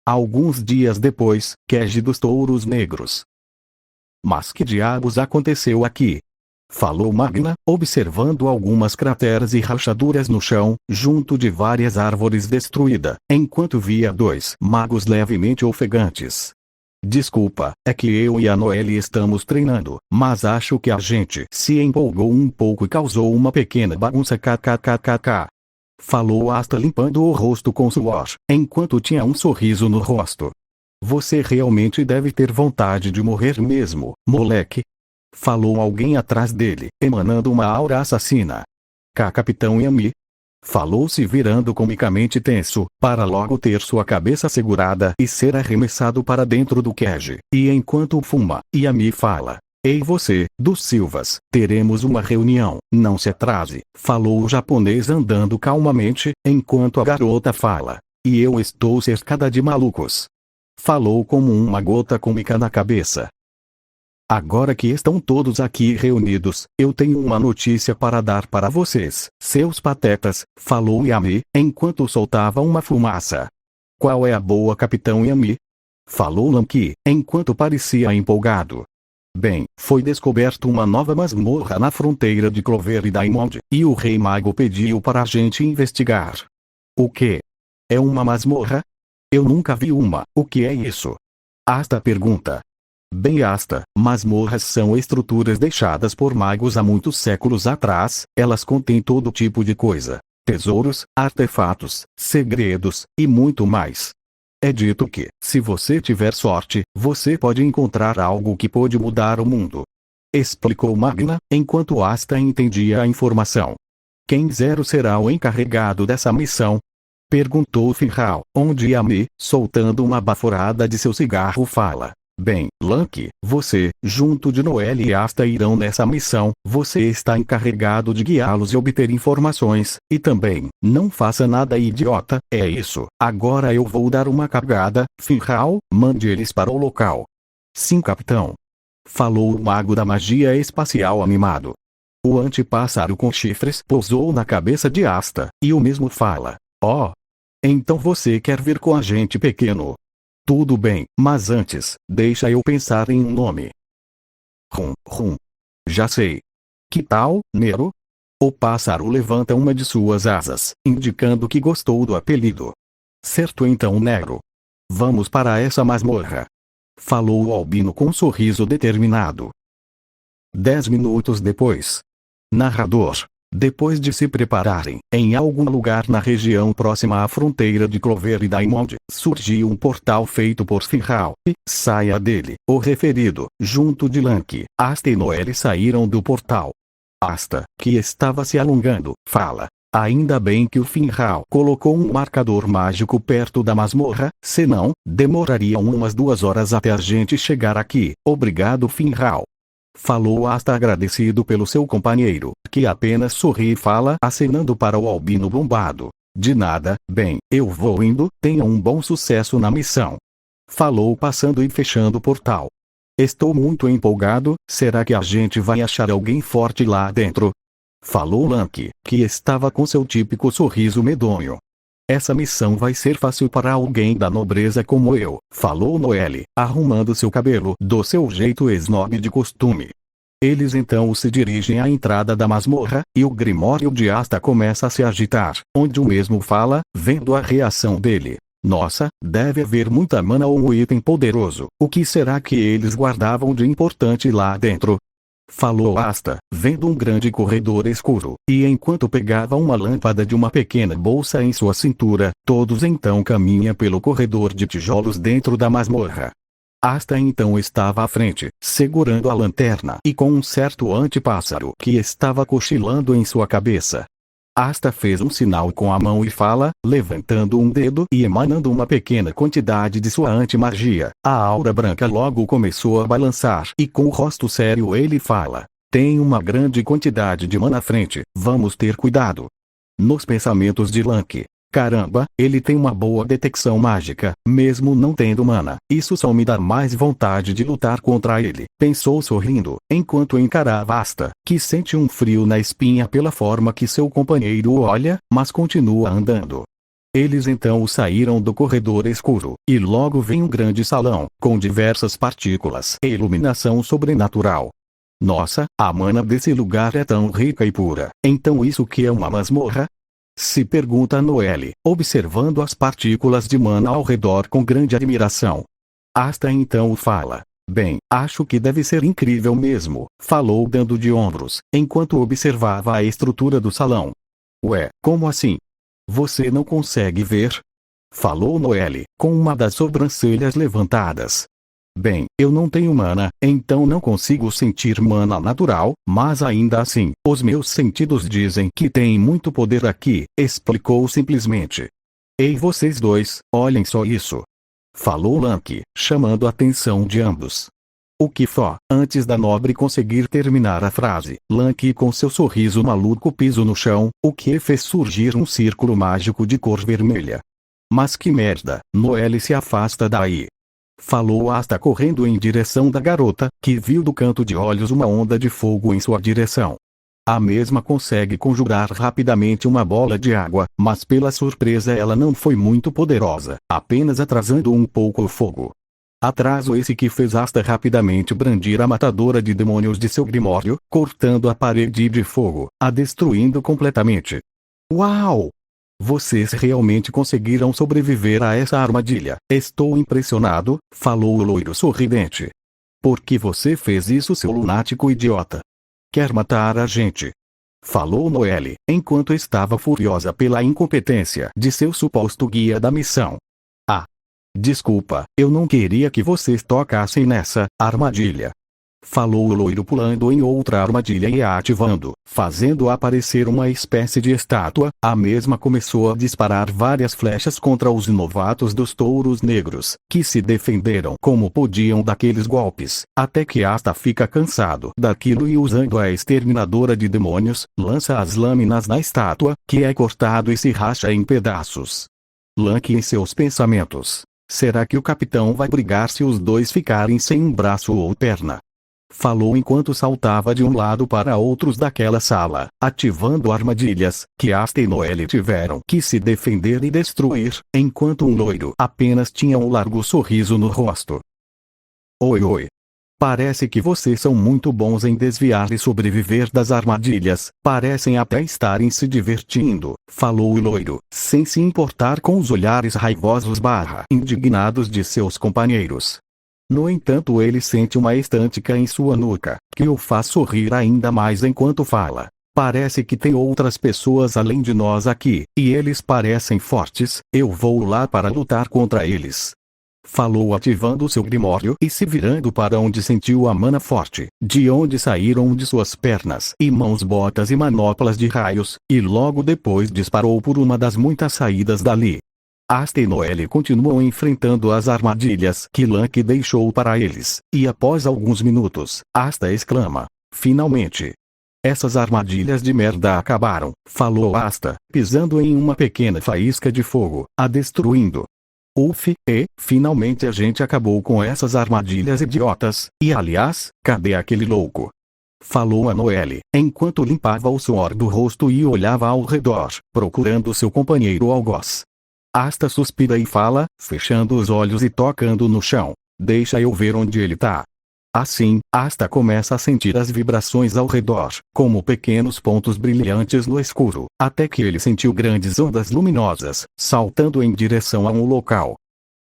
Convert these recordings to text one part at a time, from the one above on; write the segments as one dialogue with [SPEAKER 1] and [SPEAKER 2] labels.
[SPEAKER 1] Alguns dias depois, Keji dos Touros Negros. Mas que diabos aconteceu aqui? Falou Magna, observando algumas crateras e rachaduras no chão, junto de várias árvores destruídas, enquanto via dois magos levemente ofegantes. Desculpa, é que eu e a Noelle estamos treinando, mas acho que a gente se empolgou um pouco e causou uma pequena bagunça kkkk. Falou Asta limpando o rosto com suor, enquanto tinha um sorriso no rosto. Você realmente deve ter vontade de morrer mesmo, moleque. Falou alguém atrás dele, emanando uma aura assassina. Capitão Yami. Falou se virando comicamente tenso, para logo ter sua cabeça segurada e ser arremessado para dentro do Keji. E enquanto fuma, Yami fala. Ei você, dos Silvas, teremos uma reunião, não se atrase. Falou o japonês andando calmamente, enquanto a garota fala. E eu estou cercada de malucos. Falou como uma gota cômica na cabeça. Agora que estão todos aqui reunidos, eu tenho uma notícia para dar para vocês, seus patetas, falou Yami, enquanto soltava uma fumaça. Qual é a boa, Capitão Yami? Falou Lanky, enquanto parecia empolgado. Bem, foi descoberto uma nova masmorra na fronteira de Clover e Diamond, e o Rei Mago pediu para a gente investigar. O quê? É uma masmorra? Eu nunca vi uma, o que é isso? Asta pergunta. Bem Asta, masmorras são estruturas deixadas por magos há muitos séculos atrás, elas contêm todo tipo de coisa. Tesouros, artefatos, segredos, e muito mais. É dito que, se você tiver sorte, você pode encontrar algo que pode mudar o mundo. Explicou Magna, enquanto Asta entendia a informação. Quem Zero será o encarregado dessa missão? Perguntou Finral, onde Yami, soltando uma baforada de seu cigarro fala. Bem, Lanky, você, junto de Noelle e Asta irão nessa missão, você está encarregado de guiá-los e obter informações, e também, não faça nada idiota, é isso. Agora eu vou dar uma cagada, Finral, mande eles para o local. Sim, capitão. Falou o mago da magia espacial animado. O antepássaro com chifres pousou na cabeça de Asta, e o mesmo fala. Oh! Então você quer vir com a gente, pequeno? Tudo bem, mas antes, deixa eu pensar em um nome. Já sei. Que tal, Nero? O pássaro levanta uma de suas asas, indicando que gostou do apelido. Certo então, Nero. Vamos para essa masmorra. Falou o albino com um sorriso determinado. 10 minutos depois. Narrador. Depois de se prepararem, em algum lugar na região próxima à fronteira de Clover e Diamond, surgiu um portal feito por Finral, e, saia dele, o referido, junto de Lanky, Asta e Noelle saíram do portal. Asta, que estava se alongando, fala. Ainda bem que o Finral colocou um marcador mágico perto da masmorra, senão, demorariam umas 2 horas até a gente chegar aqui. Obrigado, Finral. Falou Asta agradecido pelo seu companheiro, que apenas sorri e fala acenando para o albino bombado. De nada, bem, eu vou indo, tenha um bom sucesso na missão. Falou passando e fechando o portal. Estou muito empolgado, será que a gente vai achar alguém forte lá dentro? Falou Lanky, que estava com seu típico sorriso medonho. Essa missão vai ser fácil para alguém da nobreza como eu, falou Noelle, arrumando seu cabelo do seu jeito snob de costume. Eles então se dirigem à entrada da masmorra, e o Grimório de Asta começa a se agitar, onde o mesmo fala, vendo a reação dele. Nossa, deve haver muita mana ou um item poderoso, o que será que eles guardavam de importante lá dentro? Falou Asta, vendo um grande corredor escuro, e enquanto pegava uma lâmpada de uma pequena bolsa em sua cintura, todos então caminham pelo corredor de tijolos dentro da masmorra. Asta então estava à frente, segurando a lanterna e com um certo antepássaro que estava cochilando em sua cabeça. Asta fez um sinal com a mão e fala, levantando um dedo e emanando uma pequena quantidade de sua antimagia. A aura branca logo começou a balançar e com o rosto sério ele fala. Tem uma grande quantidade de mana à frente, vamos ter cuidado. Nos pensamentos de Lanky. Caramba, ele tem uma boa detecção mágica, mesmo não tendo mana. Isso só me dá mais vontade de lutar contra ele, pensou sorrindo, enquanto encarava Asta, que sente um frio na espinha pela forma que seu companheiro o olha, mas continua andando. Eles então saíram do corredor escuro, e logo vem um grande salão, com diversas partículas e iluminação sobrenatural. Nossa, a mana desse lugar é tão rica e pura, então isso que é uma masmorra? Se pergunta Noelle, observando as partículas de mana ao redor com grande admiração. Asta então fala. Bem, acho que deve ser incrível mesmo, falou dando de ombros, enquanto observava a estrutura do salão. Ué, como assim? Você não consegue ver? Falou Noelle, com uma das sobrancelhas levantadas. Bem, eu não tenho mana, então não consigo sentir mana natural, mas ainda assim, os meus sentidos dizem que tem muito poder aqui, explicou simplesmente. Ei vocês dois, olhem só isso. Falou Lanky, chamando a atenção de ambos. O que foi? Antes da nobre conseguir terminar a frase, Lanky com seu sorriso maluco pisou no chão, o que fez surgir um círculo mágico de cor vermelha. Mas que merda, Noelle se afasta daí. Falou Asta correndo em direção da garota, que viu do canto de olhos uma onda de fogo em sua direção. A mesma consegue conjurar rapidamente uma bola de água, mas pela surpresa ela não foi muito poderosa, apenas atrasando um pouco o fogo. Atraso esse que fez Asta rapidamente brandir a matadora de demônios de seu grimório, cortando a parede de fogo, a destruindo completamente. Uau! Vocês realmente conseguiram sobreviver a essa armadilha. Estou impressionado, falou o loiro sorridente. Por que você fez isso, seu lunático idiota? Quer matar a gente? Falou Noelle, enquanto estava furiosa pela incompetência de seu suposto guia da missão. Ah! Desculpa, eu não queria que vocês tocassem nessa armadilha. Falou o loiro pulando em outra armadilha e a ativando, fazendo aparecer uma espécie de estátua. A mesma começou a disparar várias flechas contra os novatos dos touros negros, que se defenderam como podiam daqueles golpes, até que Asta fica cansado daquilo e usando a exterminadora de demônios, lança as lâminas na estátua, que é cortado e se racha em pedaços. Lanky em seus pensamentos. Será que o capitão vai brigar se os dois ficarem sem um braço ou perna? Falou enquanto saltava de um lado para outros daquela sala, ativando armadilhas, que Asta e Noelle tiveram que se defender e destruir, enquanto um loiro apenas tinha um largo sorriso no rosto. Oi oi. Parece que vocês são muito bons em desviar e sobreviver das armadilhas, parecem até estarem se divertindo, falou o loiro, sem se importar com os olhares raivosos / indignados de seus companheiros. No entanto ele sente uma estâtica em sua nuca, que o faz sorrir ainda mais enquanto fala. Parece que tem outras pessoas além de nós aqui, e eles parecem fortes, eu vou lá para lutar contra eles. Falou ativando seu grimório e se virando para onde sentiu a mana forte, de onde saíram de suas pernas e mãos botas e manoplas de raios, e logo depois disparou por uma das muitas saídas dali. Asta e Noelle continuam enfrentando as armadilhas que Lanky deixou para eles, e após alguns minutos, Asta exclama, finalmente. Essas armadilhas de merda acabaram, falou Asta, pisando em uma pequena faísca de fogo, a destruindo. Uf, finalmente a gente acabou com essas armadilhas idiotas, e aliás, cadê aquele louco? Falou a Noelle, enquanto limpava o suor do rosto e olhava ao redor, procurando seu companheiro algoz. Asta suspira e fala, fechando os olhos e tocando no chão. Deixa eu ver onde ele tá. Assim, Asta começa a sentir as vibrações ao redor, como pequenos pontos brilhantes no escuro, até que ele sentiu grandes ondas luminosas, saltando em direção a um local.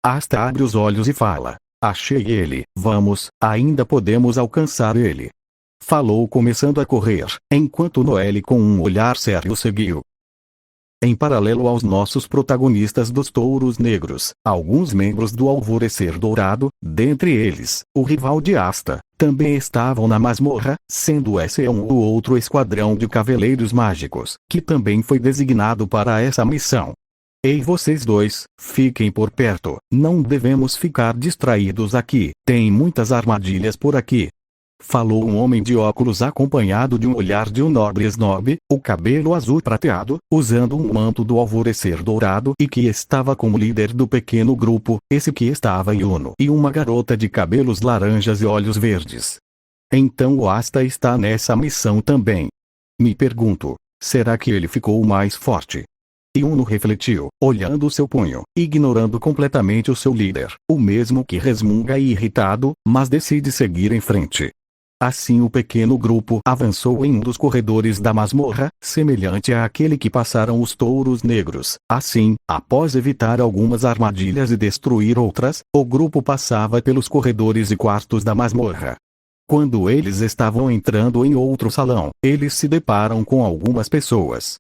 [SPEAKER 1] Asta abre os olhos e fala, achei ele, vamos, ainda podemos alcançar ele. Falou começando a correr, enquanto Noelle com um olhar sério seguiu. Em paralelo aos nossos protagonistas dos touros negros, alguns membros do Alvorecer Dourado, dentre eles, o rival de Asta, também estavam na masmorra, sendo esse o outro esquadrão de cavaleiros mágicos, que também foi designado para essa missão. Ei vocês dois, fiquem por perto, não devemos ficar distraídos aqui, tem muitas armadilhas por aqui. Falou um homem de óculos acompanhado de um olhar de um nobre snob, o cabelo azul prateado, usando um manto do Alvorecer Dourado e que estava como líder do pequeno grupo, esse que estava Yuno e uma garota de cabelos laranjas e olhos verdes. Então o Asta está nessa missão também. Me pergunto, será que ele ficou mais forte? E Uno refletiu, olhando seu punho, ignorando completamente o seu líder, o mesmo que resmunga irritado, mas decide seguir em frente. Assim o pequeno grupo avançou em um dos corredores da masmorra, semelhante àquele que passaram os touros negros. Assim, após evitar algumas armadilhas e destruir outras, o grupo passava pelos corredores e quartos da masmorra. Quando eles estavam entrando em outro salão, eles se deparam com algumas pessoas.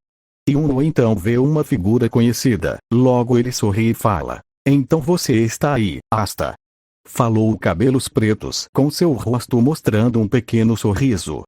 [SPEAKER 1] E Uno então vê uma figura conhecida. Logo ele sorri e fala: "Então você está aí, Asta." Falou Cabelos Pretos, com seu rosto mostrando um pequeno sorriso.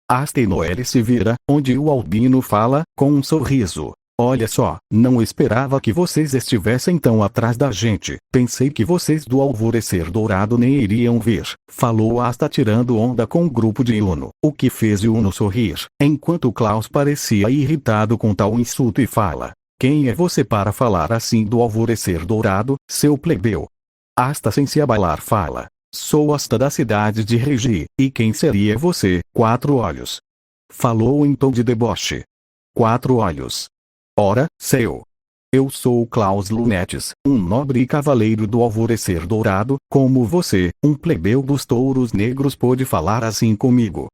[SPEAKER 1] Asta e Noelle se vira, onde o albino fala, com um sorriso: "Olha só, não esperava que vocês estivessem tão atrás da gente. Pensei que vocês do Alvorecer Dourado nem iriam vir." Falou Asta tirando onda com o grupo de Uno, o que fez Uno sorrir, enquanto Klaus parecia irritado com tal insulto e fala: "Quem é você para falar assim do Alvorecer Dourado, seu plebeu?" Asta sem se abalar fala: "Sou Asta da cidade de Regi, e quem seria você, Quatro Olhos?" Falou em tom de deboche. Quatro Olhos. "Ora, seu. Eu sou Klaus Lunetes, um nobre e cavaleiro do Alvorecer Dourado, como você, um plebeu dos touros negros pôde falar assim comigo."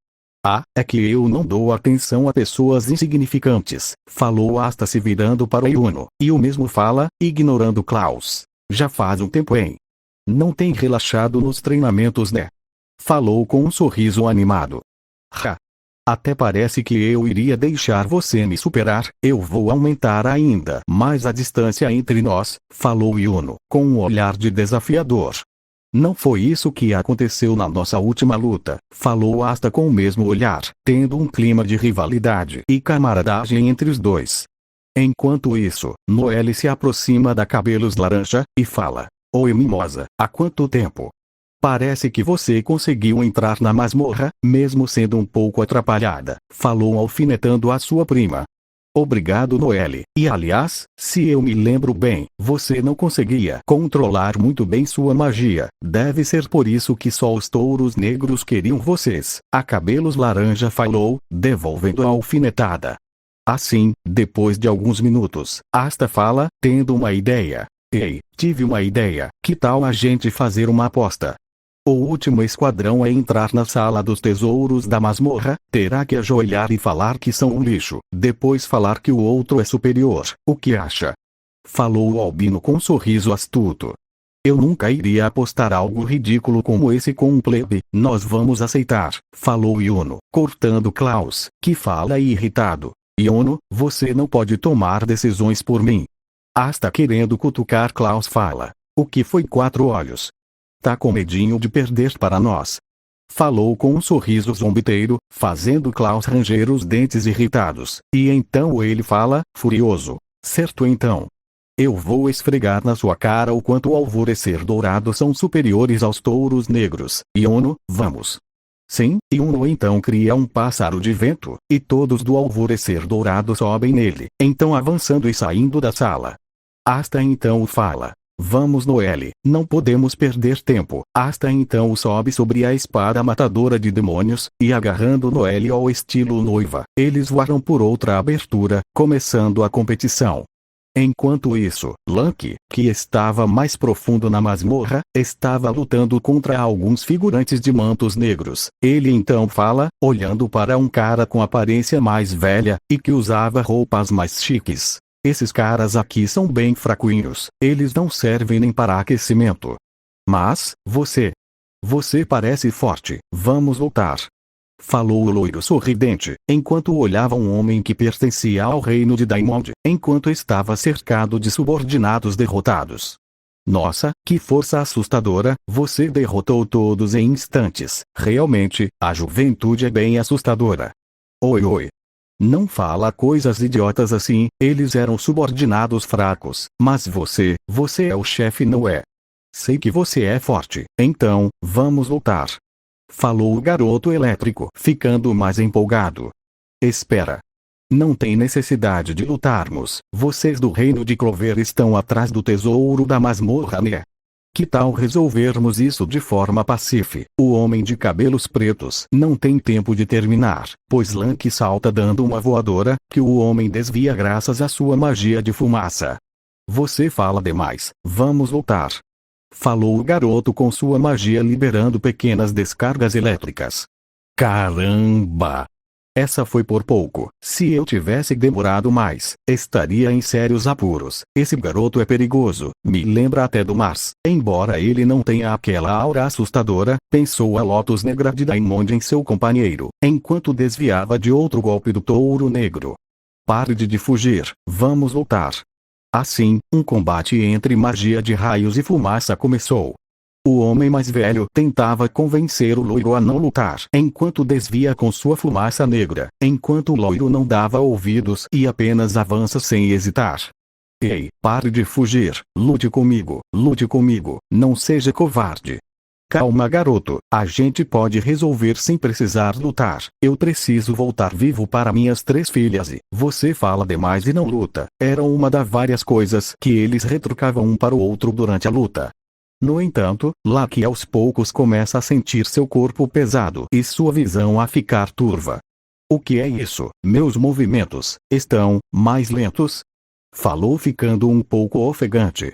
[SPEAKER 1] "Ah, é que eu não dou atenção a pessoas insignificantes." Falou Asta se virando para Uno, e o mesmo fala, ignorando Klaus: "Já faz um tempo, hein? Não tem relaxado nos treinamentos, né?" Falou com um sorriso animado. "Ha! Até parece que eu iria deixar você me superar. Eu vou aumentar ainda mais a distância entre nós." Falou Uno, com um olhar de desafiador. "Não foi isso que aconteceu na nossa última luta." Falou Asta com o mesmo olhar, tendo um clima de rivalidade e camaradagem entre os dois. Enquanto isso, Noelle se aproxima da Cabelos Laranja, e fala: "Oi mimosa, há quanto tempo? Parece que você conseguiu entrar na masmorra, mesmo sendo um pouco atrapalhada." Falou alfinetando a sua prima. "Obrigado Noelle, e aliás, se eu me lembro bem, você não conseguia controlar muito bem sua magia. Deve ser por isso que só os touros negros queriam vocês." A Cabelos Laranja falou, devolvendo a alfinetada. Assim, depois de alguns minutos, Asta fala, tendo uma ideia: "Ei, tive uma ideia. Que tal a gente fazer uma aposta? O último esquadrão a entrar na sala dos tesouros da masmorra, terá que ajoelhar e falar que são um lixo, depois falar que o outro é superior. O que acha?" Falou o albino com um sorriso astuto. "Eu nunca iria apostar algo ridículo como esse com um plebe." "Nós vamos aceitar." Falou Uno, cortando Klaus, que fala irritado: "Uno, você não pode tomar decisões por mim." Asta querendo cutucar Klaus fala: "O que foi Quatro Olhos? Tá com medinho de perder para nós?" Falou com um sorriso zombeteiro, fazendo Klaus ranger os dentes irritados, e então ele fala, furioso: "Certo então. Eu vou esfregar na sua cara o quanto o Alvorecer Dourado são superiores aos touros negros. Uno, vamos." Sim, e Uno então cria um pássaro de vento, e todos do Alvorecer Dourado sobem nele, então avançando e saindo da sala. Asta então fala: "Vamos Noelle, não podemos perder tempo." Asta então sobe sobre a espada matadora de demônios, e agarrando Noelle ao estilo noiva, eles voaram por outra abertura, começando a competição. Enquanto isso, Lank, que estava mais profundo na masmorra, estava lutando contra alguns figurantes de mantos negros. Ele então fala, olhando para um cara com aparência mais velha, e que usava roupas mais chiques: "Esses caras aqui são bem fraquinhos, eles não servem nem para aquecimento. Mas, você parece forte, vamos lutar." Falou o loiro sorridente, enquanto olhava um homem que pertencia ao reino de Daimond, enquanto estava cercado de subordinados derrotados. "Nossa, que força assustadora, você derrotou todos em instantes. Realmente, a juventude é bem assustadora." Oi. Não fala coisas idiotas assim, eles eram subordinados fracos, mas você é o chefe, não é? Sei que você é forte, então, vamos lutar. Falou o garoto elétrico, ficando mais empolgado. "Espera. Não tem necessidade de lutarmos, vocês do reino de Clover estão atrás do tesouro da masmorra, né? Que tal resolvermos isso de forma pacífica? O homem de cabelos pretos não tem tempo de terminar, pois Lank salta dando uma voadora, que o homem desvia graças à sua magia de fumaça. Você fala demais, vamos voltar. Falou o garoto com sua magia liberando pequenas descargas elétricas. Caramba! Essa foi por pouco. Se eu tivesse demorado mais, estaria em sérios apuros. Esse garoto é perigoso, me lembra até do Mars. Embora ele não tenha aquela aura assustadora, pensou a Lotus Negra de Daimond em seu companheiro, enquanto desviava de outro golpe do Touro Negro. Pare de fugir, vamos voltar. Assim, um combate entre magia de raios e fumaça começou. O homem mais velho tentava convencer o loiro a não lutar, enquanto desvia com sua fumaça negra, enquanto o loiro não dava ouvidos e apenas avança sem hesitar. Ei, pare de fugir, lute comigo, não seja covarde. Calma, garoto, a gente pode resolver sem precisar lutar. Eu preciso voltar vivo para minhas 3 filhas e você fala demais e não luta. Era uma das várias coisas que eles retrucavam um para o outro durante a luta. No entanto, Lucky aos poucos começa a sentir seu corpo pesado e sua visão a ficar turva. O que é isso? Meus movimentos estão mais lentos? Falou ficando um pouco ofegante.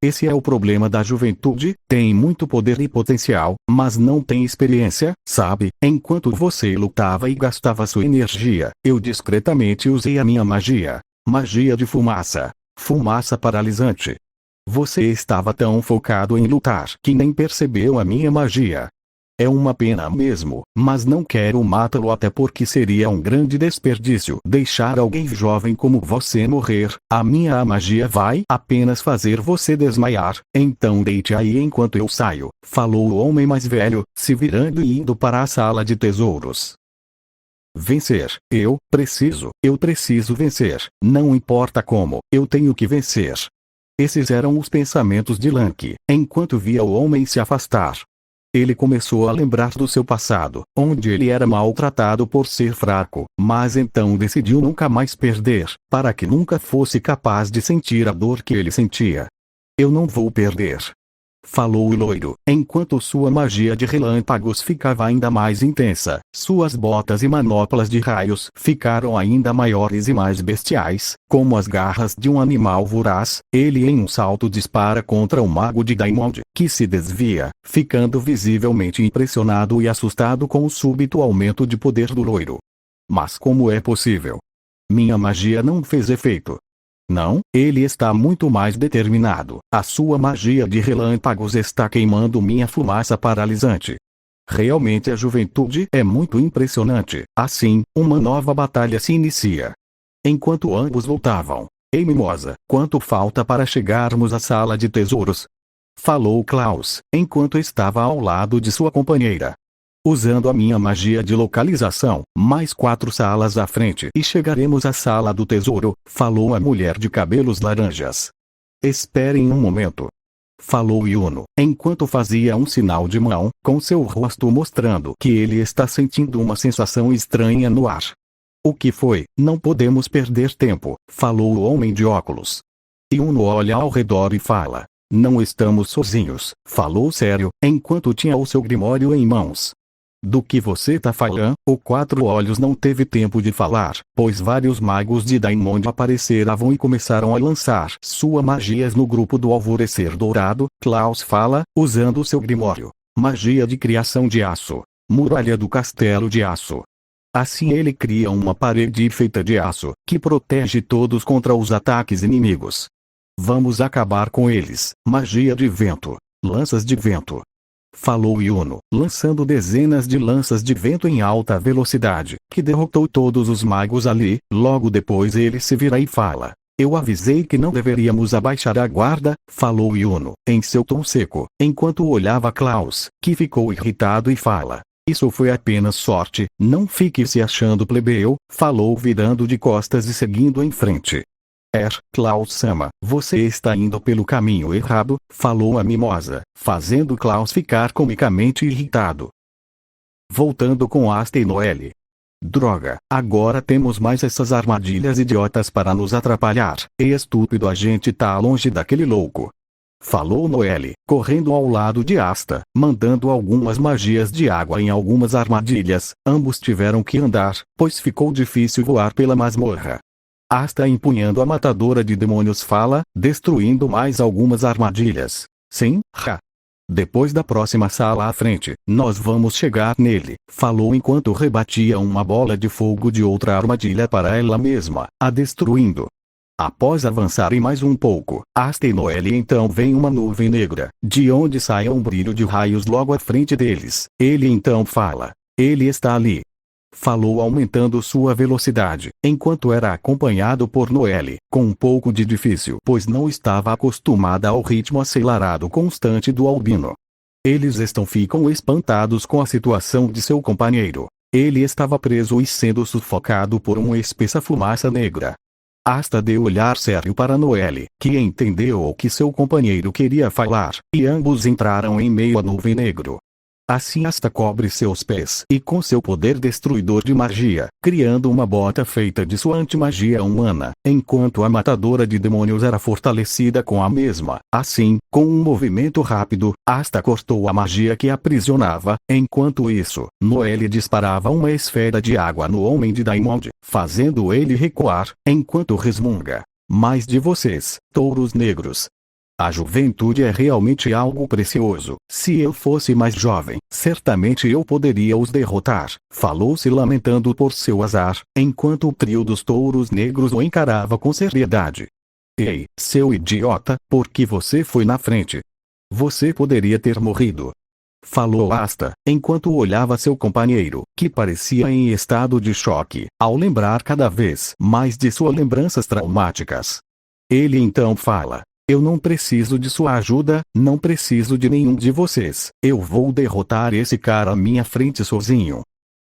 [SPEAKER 1] Esse é o problema da juventude, tem muito poder e potencial, mas não tem experiência, sabe? Enquanto você lutava e gastava sua energia, eu discretamente usei a minha magia. Magia de fumaça. Fumaça paralisante. Você estava tão focado em lutar que nem percebeu a minha magia. É uma pena mesmo, mas não quero matá-lo até porque seria um grande desperdício deixar alguém jovem como você morrer. A minha magia vai apenas fazer você desmaiar, então deite aí enquanto eu saio, falou o homem mais velho, se virando e indo para a sala de tesouros. Vencer. Eu preciso vencer, não importa como, eu tenho que vencer. Esses eram os pensamentos de Lank, enquanto via o homem se afastar. Ele começou a lembrar do seu passado, onde ele era maltratado por ser fraco, mas então decidiu nunca mais perder, para que nunca fosse capaz de sentir a dor que ele sentia. Eu não vou perder. Falou o loiro, enquanto sua magia de relâmpagos ficava ainda mais intensa, suas botas e manoplas de raios ficaram ainda maiores e mais bestiais, como as garras de um animal voraz. Ele em um salto dispara contra o mago de Daimond, que se desvia, ficando visivelmente impressionado e assustado com o súbito aumento de poder do loiro. Mas como é possível? Minha magia não fez efeito. Não, ele está muito mais determinado. A sua magia de relâmpagos está queimando minha fumaça paralisante. Realmente a juventude é muito impressionante. Assim, uma nova batalha se inicia. Enquanto ambos voltavam. Ei, mimosa, quanto falta para chegarmos à sala de tesouros? Falou Klaus, enquanto estava ao lado de sua companheira. Usando a minha magia de localização, mais 4 salas à frente e chegaremos à sala do tesouro, falou a mulher de cabelos laranjas. Esperem um momento. Falou Yuno, enquanto fazia um sinal de mão, com seu rosto mostrando que ele está sentindo uma sensação estranha no ar. O que foi? Não podemos perder tempo, falou o homem de óculos. Yuno olha ao redor e fala. Não estamos sozinhos, falou sério, enquanto tinha o seu grimório em mãos. Do que você tá falando? O 4 Olhos não teve tempo de falar, pois vários magos de Daimond apareceram e começaram a lançar suas magias no grupo do Alvorecer Dourado. Klaus fala, usando seu grimório. Magia de criação de aço. Muralha do Castelo de Aço. Assim ele cria uma parede feita de aço, que protege todos contra os ataques inimigos. Vamos acabar com eles. Magia de vento. Lanças de vento. Falou Yuno, lançando dezenas de lanças de vento em alta velocidade, que derrotou todos os magos ali. Logo depois ele se vira e fala. Eu avisei que não deveríamos abaixar a guarda, falou Yuno, em seu tom seco, enquanto olhava Klaus, que ficou irritado e fala. Isso foi apenas sorte, não fique se achando plebeu, falou virando de costas e seguindo em frente. Klaus-sama, você está indo pelo caminho errado, falou a mimosa, fazendo Klaus ficar comicamente irritado. Voltando com Asta e Noelle. Droga, agora temos mais essas armadilhas idiotas para nos atrapalhar. E estúpido, a gente tá longe daquele louco. falou Noelle, correndo ao lado de Asta, mandando algumas magias de água em algumas armadilhas. Ambos tiveram que andar, pois ficou difícil voar pela masmorra. Asta, empunhando a matadora de demônios, fala, destruindo mais algumas armadilhas. Sim, depois da próxima sala à frente, nós vamos chegar nele, falou enquanto rebatia uma bola de fogo de outra armadilha para ela mesma, a destruindo. Após avançarem mais um pouco, Asta e Noelle então vem uma nuvem negra, de onde sai um brilho de raios logo à frente deles. Ele então fala, ele está ali. Falou aumentando sua velocidade, enquanto era acompanhado por Noelle, com um pouco de difícil, pois não estava acostumada ao ritmo acelerado constante do albino. Eles ficam espantados com a situação de seu companheiro. Ele estava preso e sendo sufocado por uma espessa fumaça negra. Asta deu olhar sério para Noelle, que entendeu o que seu companheiro queria falar, e ambos entraram em meio à nuvem negro. Assim Asta cobre seus pés e com seu poder destruidor de magia, criando uma bota feita de sua antimagia humana, enquanto a matadora de demônios era fortalecida com a mesma. Assim, com um movimento rápido, Asta cortou a magia que aprisionava. Enquanto isso, Noelle disparava uma esfera de água no homem de Daimond, fazendo ele recuar, enquanto resmunga. Mais de vocês, touros negros. A juventude é realmente algo precioso. Se eu fosse mais jovem, certamente eu poderia os derrotar, falou se lamentando por seu azar, enquanto o trio dos touros negros o encarava com seriedade. Ei, seu idiota, por que você foi na frente? Você poderia ter morrido. Falou Asta, enquanto olhava seu companheiro, que parecia em estado de choque, ao lembrar cada vez mais de suas lembranças traumáticas. Ele então fala. Eu não preciso de sua ajuda, não preciso de nenhum de vocês. Eu vou derrotar esse cara à minha frente sozinho.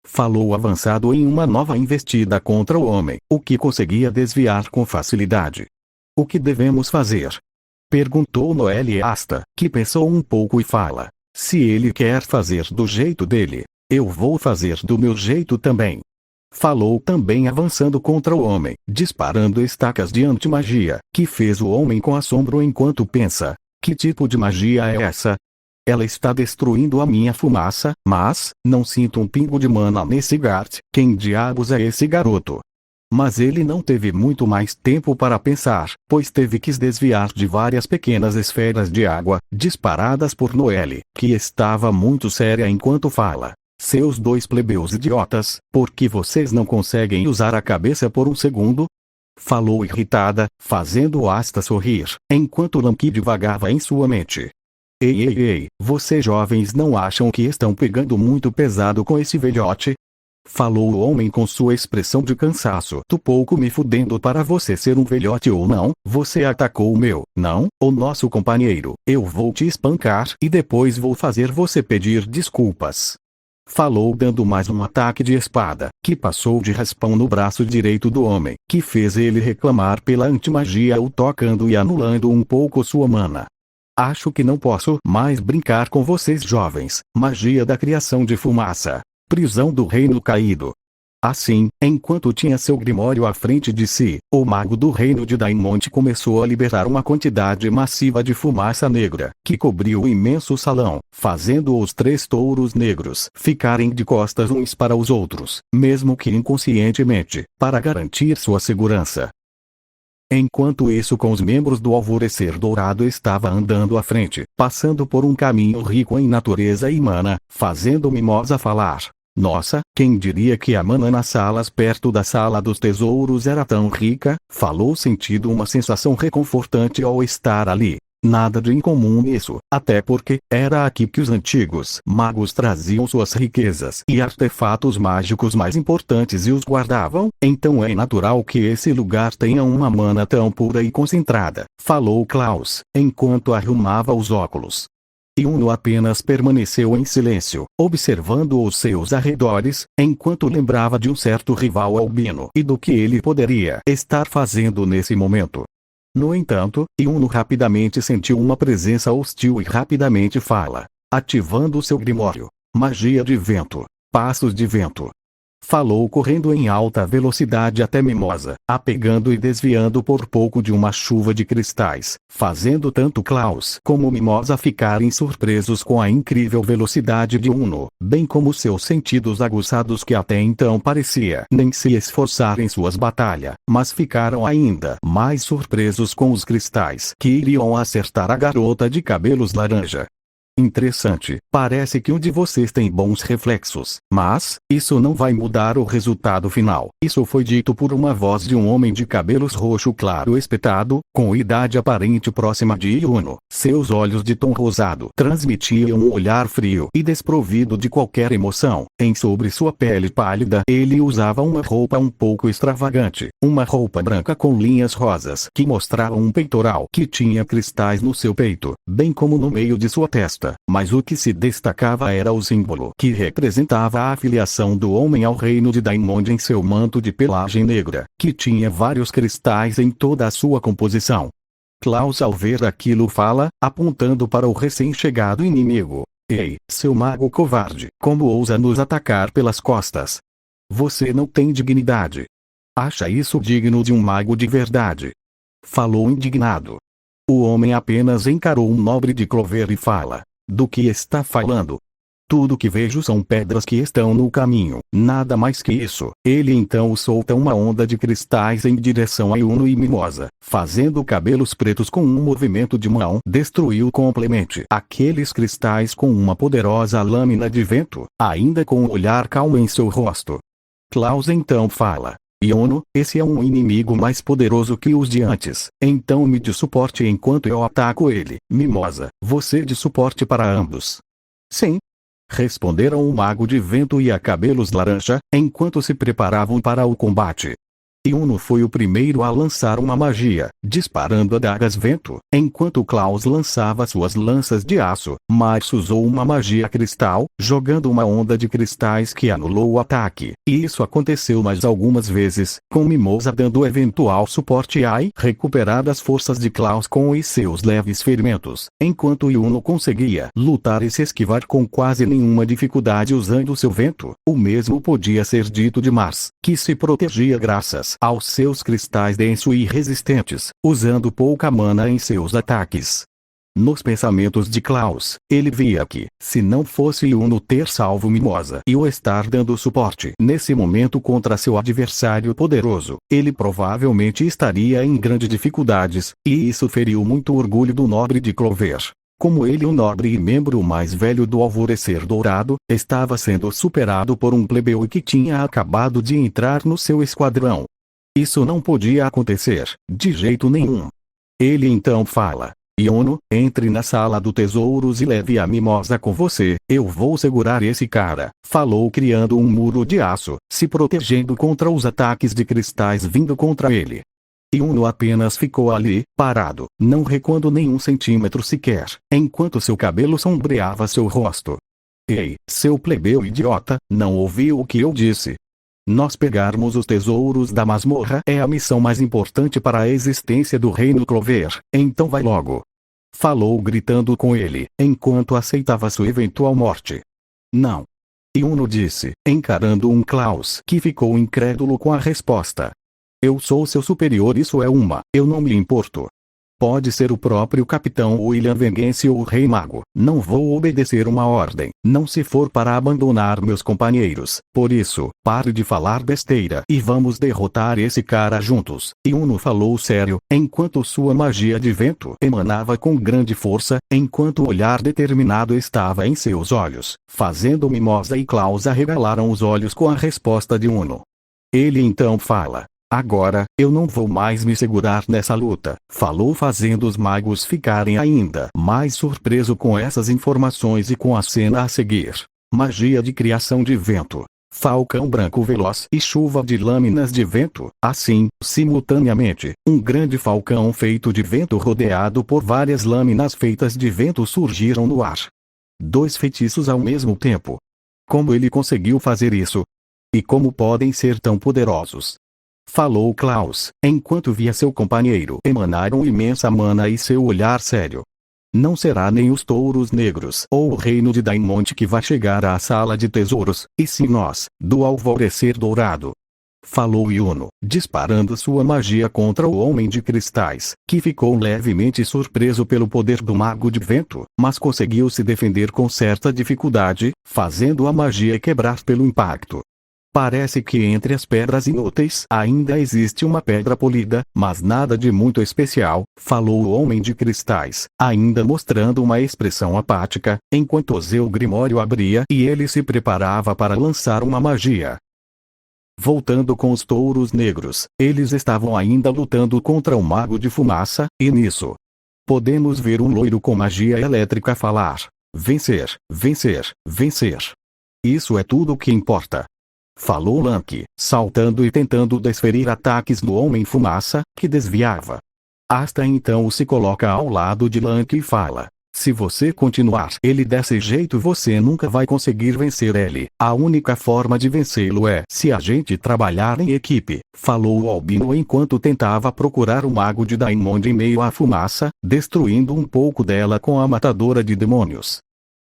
[SPEAKER 1] Falou avançado em uma nova investida contra o homem, o que conseguia desviar com facilidade. O que devemos fazer? Perguntou Noelle Asta, que pensou um pouco e fala. Se ele quer fazer do jeito dele, eu vou fazer do meu jeito também. Falou também avançando contra o homem, disparando estacas de antimagia, que fez o homem com assombro enquanto pensa, que tipo de magia é essa? Ela está destruindo a minha fumaça, mas, não sinto um pingo de mana nesse Gart, quem diabos é esse garoto? Mas ele não teve muito mais tempo para pensar, pois teve que se desviar de várias pequenas esferas de água, disparadas por Noelle, que estava muito séria enquanto fala. Seus dois plebeus idiotas, por que vocês não conseguem usar a cabeça por um segundo? Falou irritada, fazendo Asta sorrir, enquanto Lankid vagava em sua mente. Ei, vocês jovens não acham que estão pegando muito pesado com esse velhote? Falou o homem com sua expressão de cansaço. Tô pouco me fudendo para você ser um velhote ou não, você atacou o nosso companheiro. Eu vou te espancar e depois vou fazer você pedir desculpas. Falou dando mais um ataque de espada, que passou de raspão no braço direito do homem, que fez ele reclamar pela antimagia o tocando e anulando um pouco sua mana. Acho que não posso mais brincar com vocês jovens, magia da criação de fumaça. Prisão do reino caído. Assim, enquanto tinha seu grimório à frente de si, o mago do reino de Daimond começou a liberar uma quantidade massiva de fumaça negra, que cobriu o imenso salão, fazendo os três touros negros ficarem de costas uns para os outros, mesmo que inconscientemente, para garantir sua segurança. Enquanto isso, com os membros do Alvorecer Dourado estava andando à frente, passando por um caminho rico em natureza e mana, fazendo Mimosa falar. Nossa, quem diria que a mana nas salas perto da Sala dos Tesouros era tão rica? Falou sentindo uma sensação reconfortante ao estar ali. Nada de incomum nisso, até porque era aqui que os antigos magos traziam suas riquezas e artefatos mágicos mais importantes e os guardavam, então é natural que esse lugar tenha uma mana tão pura e concentrada, falou Klaus, enquanto arrumava os óculos. E Uno apenas permaneceu em silêncio, observando os seus arredores, enquanto lembrava de um certo rival albino e do que ele poderia estar fazendo nesse momento. No entanto, Uno rapidamente sentiu uma presença hostil e rapidamente fala, ativando seu grimório. Magia de vento. Passos de vento. Falou correndo em alta velocidade até Mimosa, a pegando e desviando por pouco de uma chuva de cristais, fazendo tanto Klaus como Mimosa ficarem surpresos com a incrível velocidade de Uno, bem como seus sentidos aguçados que até então parecia nem se esforçar em suas batalhas, mas ficaram ainda mais surpresos com os cristais que iriam acertar a garota de cabelos laranja. Interessante, parece que um de vocês tem bons reflexos, mas isso não vai mudar o resultado final. Isso foi dito por uma voz de um homem de cabelos roxo claro espetado, com idade aparente próxima de Yuno. Seus olhos de tom rosado transmitiam um olhar frio e desprovido de qualquer emoção. Sobre sua pele pálida, ele usava uma roupa um pouco extravagante, uma roupa branca com linhas rosas que mostravam um peitoral que tinha cristais no seu peito, bem como no meio de sua testa. Mas o que se destacava era o símbolo que representava a afiliação do homem ao reino de Daimond em seu manto de pelagem negra, que tinha vários cristais em toda a sua composição. Klaus, ao ver aquilo, fala, apontando para o recém-chegado inimigo: "Ei, seu mago covarde, como ousa nos atacar pelas costas? Você não tem dignidade. Acha isso digno de um mago de verdade?" Falou indignado. O homem apenas encarou um nobre de Clover e fala: "Do que está falando? Tudo que vejo são pedras que estão no caminho, nada mais que isso." Ele então solta uma onda de cristais em direção a Yuno e Mimosa, fazendo cabelos pretos com um movimento de mão. Destruiu completamente aqueles cristais com uma poderosa lâmina de vento, ainda com um olhar calmo em seu rosto. Klaus então fala: "Yuno, esse é um inimigo mais poderoso que os de antes, então me dê suporte enquanto eu ataco ele." Mimosa, você de suporte para ambos? Sim. Responderam o mago de vento e a cabelos laranja, enquanto se preparavam para o combate. Yuno foi o primeiro a lançar uma magia, disparando adagas vento, enquanto Klaus lançava suas lanças de aço. Mars usou uma magia cristal, jogando uma onda de cristais que anulou o ataque. E isso aconteceu mais algumas vezes, com Mimosa dando eventual suporte e recuperar as forças de Klaus com os seus leves ferimentos, enquanto Yuno conseguia lutar e se esquivar com quase nenhuma dificuldade usando seu vento. O mesmo podia ser dito de Mars, que se protegia graças aos seus cristais densos e resistentes, usando pouca mana em seus ataques. Nos pensamentos de Klaus, ele via que, se não fosse Yuno ter salvo Mimosa e o estar dando suporte nesse momento contra seu adversário poderoso, ele provavelmente estaria em grandes dificuldades, e isso feriu muito o orgulho do nobre de Clover. Como ele, o nobre e membro mais velho do Alvorecer Dourado, estava sendo superado por um plebeu que tinha acabado de entrar no seu esquadrão. Isso não podia acontecer, de jeito nenhum. Ele então fala: "Yuno, entre na sala do tesouros e leve a Mimosa com você, eu vou segurar esse cara." Falou criando um muro de aço, se protegendo contra os ataques de cristais vindo contra ele. Yuno apenas ficou ali, parado, não recuando nenhum centímetro sequer, enquanto seu cabelo sombreava seu rosto. "Ei, seu plebeu idiota, não ouviu o que eu disse? Nós pegarmos os tesouros da masmorra é a missão mais importante para a existência do reino Clover, então vai logo." Falou gritando com ele, enquanto aceitava sua eventual morte. "Não." Yuno disse, encarando um Klaus que ficou incrédulo com a resposta. "Eu sou seu superior, isso é eu não me importo. Pode ser o próprio capitão William Vengeance ou o Rei Mago. Não vou obedecer uma ordem, não se for para abandonar meus companheiros. Por isso, pare de falar besteira e vamos derrotar esse cara juntos." Yuno falou sério, enquanto sua magia de vento emanava com grande força, enquanto o olhar determinado estava em seus olhos, fazendo Mimosa e Klaus arregalaram os olhos com a resposta de Yuno. Ele então fala: "Agora, eu não vou mais me segurar nessa luta." Falou fazendo os magos ficarem ainda mais surpresos com essas informações e com a cena a seguir. Magia de criação de vento. Falcão branco veloz e chuva de lâminas de vento. Assim, simultaneamente, um grande falcão feito de vento rodeado por várias lâminas feitas de vento surgiram no ar. 2 feitiços ao mesmo tempo. Como ele conseguiu fazer isso? E como podem ser tão poderosos? Falou Klaus, enquanto via seu companheiro emanar uma imensa mana e seu olhar sério. Não será nem os touros negros ou o reino de Daimon que vai chegar à sala de tesouros, e sim nós, do Alvorecer Dourado. Falou Yuno, disparando sua magia contra o Homem de Cristais, que ficou levemente surpreso pelo poder do Mago de Vento, mas conseguiu se defender com certa dificuldade, fazendo a magia quebrar pelo impacto. Parece que entre as pedras inúteis ainda existe uma pedra polida, mas nada de muito especial, falou o Homem de Cristais, ainda mostrando uma expressão apática, enquanto o seu grimório abria e ele se preparava para lançar uma magia. Voltando com os touros negros, eles estavam ainda lutando contra o Mago de Fumaça, e nisso podemos ver um loiro com magia elétrica falar: vencer, vencer, vencer. Isso é tudo o que importa. Falou Lank, saltando e tentando desferir ataques no Homem-Fumaça, que desviava. Asta então se coloca ao lado de Lank e fala: se você continuar ele desse jeito você nunca vai conseguir vencer ele. A única forma de vencê-lo é se a gente trabalhar em equipe, falou o Albino enquanto tentava procurar o Mago de Daimon em meio à fumaça, destruindo um pouco dela com a matadora de demônios.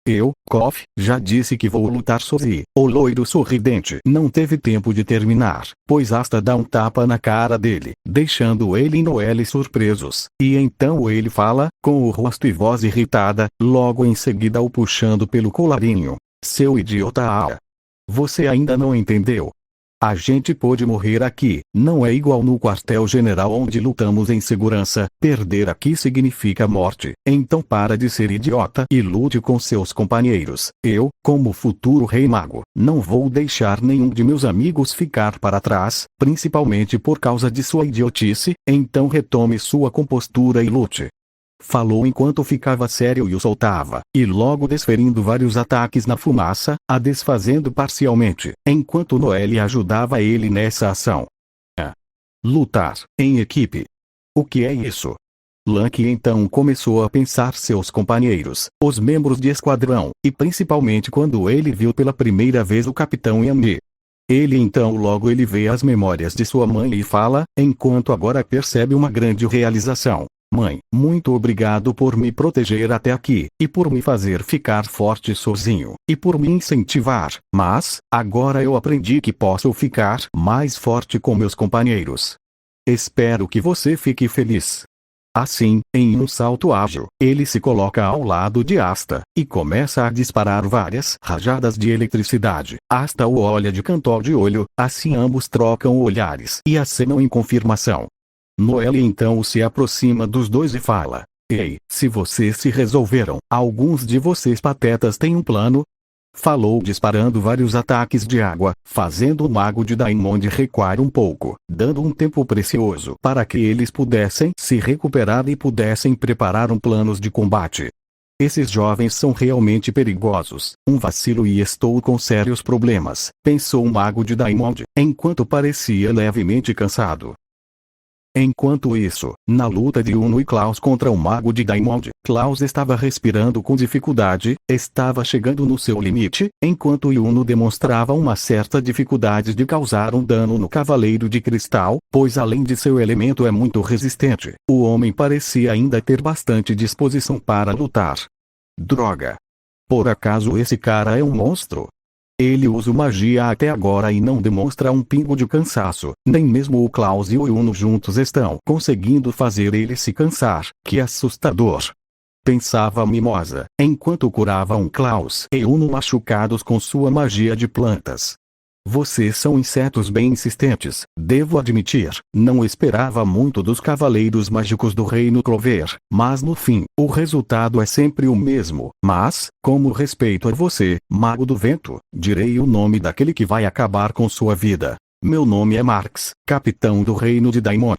[SPEAKER 1] Eu, Kof, já disse que vou lutar sozinho. O loiro sorridente não teve tempo de terminar, pois Asta dá um tapa na cara dele, deixando ele e Noelle surpresos. E então ele fala, com o rosto e voz irritada, logo em seguida o puxando pelo colarinho: seu idiota! Você ainda não entendeu? A gente pode morrer aqui, não é igual no quartel-general onde lutamos em segurança, perder aqui significa morte, então para de ser idiota e lute com seus companheiros. Eu, como futuro rei mago, não vou deixar nenhum de meus amigos ficar para trás, principalmente por causa de sua idiotice, então retome sua compostura e lute. Falou enquanto ficava sério e o soltava, e logo desferindo vários ataques na fumaça, a desfazendo parcialmente, enquanto Noelle ajudava ele nessa ação. Lutar, em equipe. O que é isso? Lank então começou a pensar seus companheiros, os membros de esquadrão, e principalmente quando ele viu pela primeira vez o Capitão Yami. Ele vê as memórias de sua mãe e fala, enquanto agora percebe uma grande realização: mãe, muito obrigado por me proteger até aqui, e por me fazer ficar forte sozinho, e por me incentivar, mas, agora eu aprendi que posso ficar mais forte com meus companheiros. Espero que você fique feliz. Assim, em um salto ágil, ele se coloca ao lado de Asta, e começa a disparar várias rajadas de eletricidade. Asta o olha de canto de olho, assim ambos trocam olhares e acenam em confirmação. Noelle então se aproxima dos dois e fala: ei, se vocês se resolveram, alguns de vocês patetas têm um plano? Falou disparando vários ataques de água, fazendo o Mago de Daimon recuar um pouco, dando um tempo precioso para que eles pudessem se recuperar e pudessem preparar planos de combate. Esses jovens são realmente perigosos, um vacilo e estou com sérios problemas, pensou o Mago de Daimon, enquanto parecia levemente cansado. Enquanto isso, na luta de Yuno e Klaus contra o Mago de Daimon, Klaus estava respirando com dificuldade, estava chegando no seu limite, enquanto Yuno demonstrava uma certa dificuldade de causar um dano no Cavaleiro de Cristal, pois além de seu elemento é muito resistente, o homem parecia ainda ter bastante disposição para lutar. Droga! Por acaso esse cara é um monstro? Ele usa magia até agora e não demonstra um pingo de cansaço, nem mesmo o Klaus e o Yuno juntos estão conseguindo fazer ele se cansar, que assustador! Pensava Mimosa, enquanto curava um Klaus e Yuno machucados com sua magia de plantas. Vocês são insetos bem insistentes, devo admitir, não esperava muito dos cavaleiros mágicos do Reino Clover, mas no fim, o resultado é sempre o mesmo. Mas, como respeito a você, Mago do Vento, direi o nome daquele que vai acabar com sua vida. Meu nome é Marx, capitão do Reino de Daimon.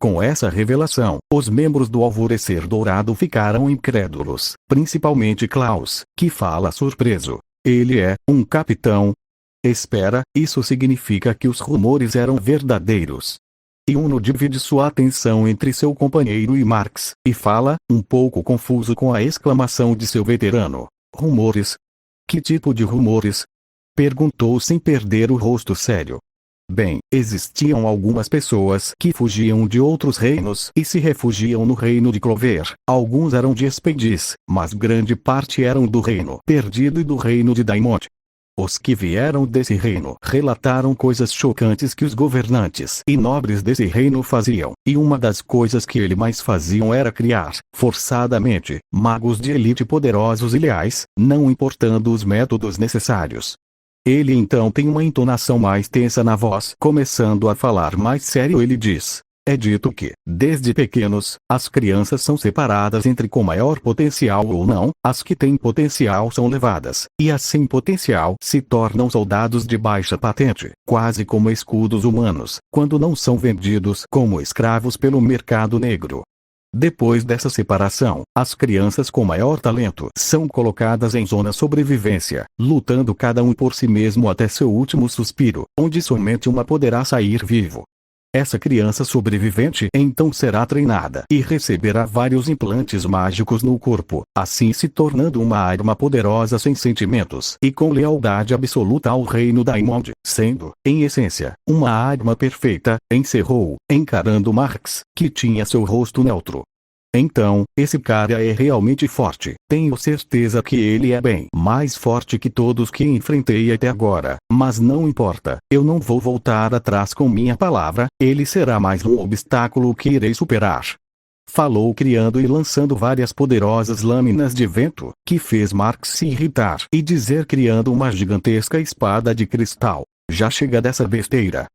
[SPEAKER 1] Com essa revelação, os membros do Alvorecer Dourado ficaram incrédulos, principalmente Klaus, que fala surpreso. Ele é um capitão? Espera, isso significa que os rumores eram verdadeiros. Yuno divide sua atenção entre seu companheiro e Marx, e fala, um pouco confuso com a exclamação de seu veterano: rumores? Que tipo de rumores? Perguntou sem perder o rosto sério. Bem, existiam algumas pessoas que fugiam de outros reinos e se refugiam no reino de Clover. Alguns eram de Espedis, mas grande parte eram do reino perdido e do reino de Daimond. Os que vieram desse reino relataram coisas chocantes que os governantes e nobres desse reino faziam, e uma das coisas que eles mais faziam era criar, forçadamente, magos de elite poderosos e leais, não importando os métodos necessários. Ele então tem uma entonação mais tensa na voz. Começando a falar mais sério, ele diz: é dito que, desde pequenos, as crianças são separadas entre com maior potencial ou não, as que têm potencial são levadas, e as sem potencial se tornam soldados de baixa patente, quase como escudos humanos, quando não são vendidos como escravos pelo mercado negro. Depois dessa separação, as crianças com maior talento são colocadas em zona sobrevivência, lutando cada um por si mesmo até seu último suspiro, onde somente uma poderá sair vivo. Essa criança sobrevivente então será treinada e receberá vários implantes mágicos no corpo, assim se tornando uma arma poderosa sem sentimentos e com lealdade absoluta ao reino Daimond, sendo, em essência, uma arma perfeita, encerrou, encarando Marx, que tinha seu rosto neutro. Então, esse cara é realmente forte. Tenho certeza que ele é bem mais forte que todos que enfrentei até agora. Mas não importa, eu não vou voltar atrás com minha palavra, ele será mais um obstáculo que irei superar. Falou criando e lançando várias poderosas lâminas de vento, que fez Marx se irritar e dizer criando uma gigantesca espada de cristal. Já chega dessa besteira.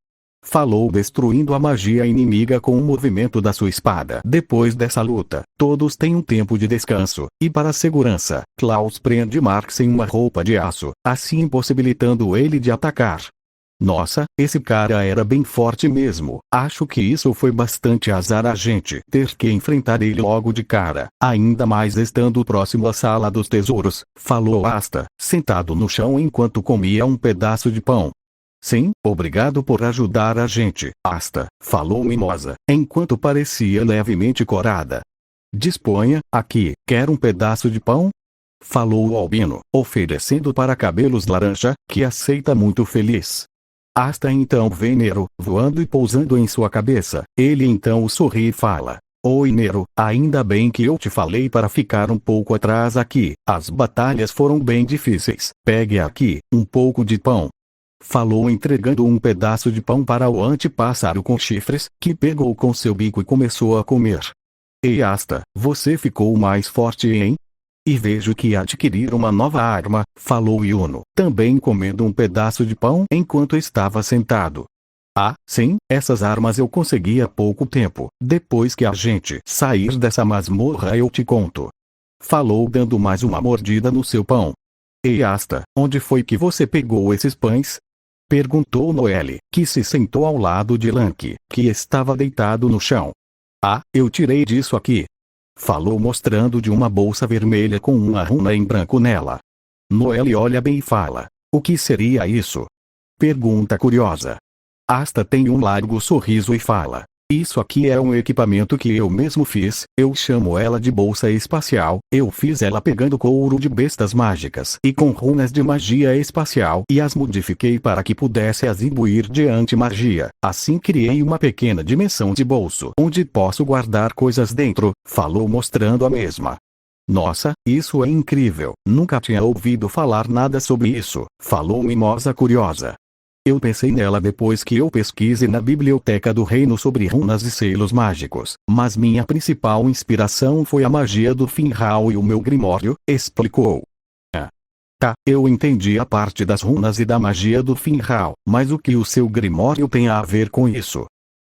[SPEAKER 1] Falou destruindo a magia inimiga com o movimento da sua espada. Depois dessa luta, todos têm um tempo de descanso, e para segurança, Klaus prende Marx em uma roupa de aço, assim impossibilitando ele de atacar. Nossa, esse cara era bem forte mesmo. Acho que isso foi bastante azar a gente ter que enfrentar ele logo de cara, ainda mais estando próximo à sala dos tesouros, falou Asta, sentado no chão enquanto comia um pedaço de pão. Sim, obrigado por ajudar a gente, Asta, falou Mimosa, enquanto parecia levemente corada. Disponha, aqui, quer um pedaço de pão? Falou o albino, oferecendo para Cabelos Laranja, que aceita muito feliz. Asta então vê Nero, voando e pousando em sua cabeça. Ele então sorri e fala: Oi Nero, ainda bem que eu te falei para ficar um pouco atrás aqui. As batalhas foram bem difíceis. Pegue aqui, um pouco de pão. Falou entregando um pedaço de pão para o antepássaro com chifres, que pegou com seu bico e começou a comer. Ei Asta, você ficou mais forte, hein? E vejo que adquirir uma nova arma, falou Yuno, também comendo um pedaço de pão enquanto estava sentado. Ah, sim, essas armas eu consegui há pouco tempo. Depois que a gente sair dessa masmorra eu te conto. Falou dando mais uma mordida no seu pão. Ei Asta, onde foi que você pegou esses pães? Perguntou Noelle, que se sentou ao lado de Lanky, que estava deitado no chão. Ah, eu tirei disso aqui. Falou mostrando de uma bolsa vermelha com uma runa em branco nela. Noelle olha bem e fala: o que seria isso? Pergunta curiosa. Asta tem um largo sorriso e fala: isso aqui é um equipamento que eu mesmo fiz, eu chamo ela de bolsa espacial, eu fiz ela pegando couro de bestas mágicas e com runas de magia espacial e as modifiquei para que pudesse as imbuir de anti-magia, assim criei uma pequena dimensão de bolso onde posso guardar coisas dentro, falou mostrando a mesma. Nossa, isso é incrível, nunca tinha ouvido falar nada sobre isso, falou Mimosa curiosa. Eu pensei nela depois que eu pesquisei na biblioteca do reino sobre runas e selos mágicos, mas minha principal inspiração foi a magia do Finral e o meu grimório, explicou. Tá, eu entendi a parte das runas e da magia do Finral, mas o que o seu grimório tem a ver com isso?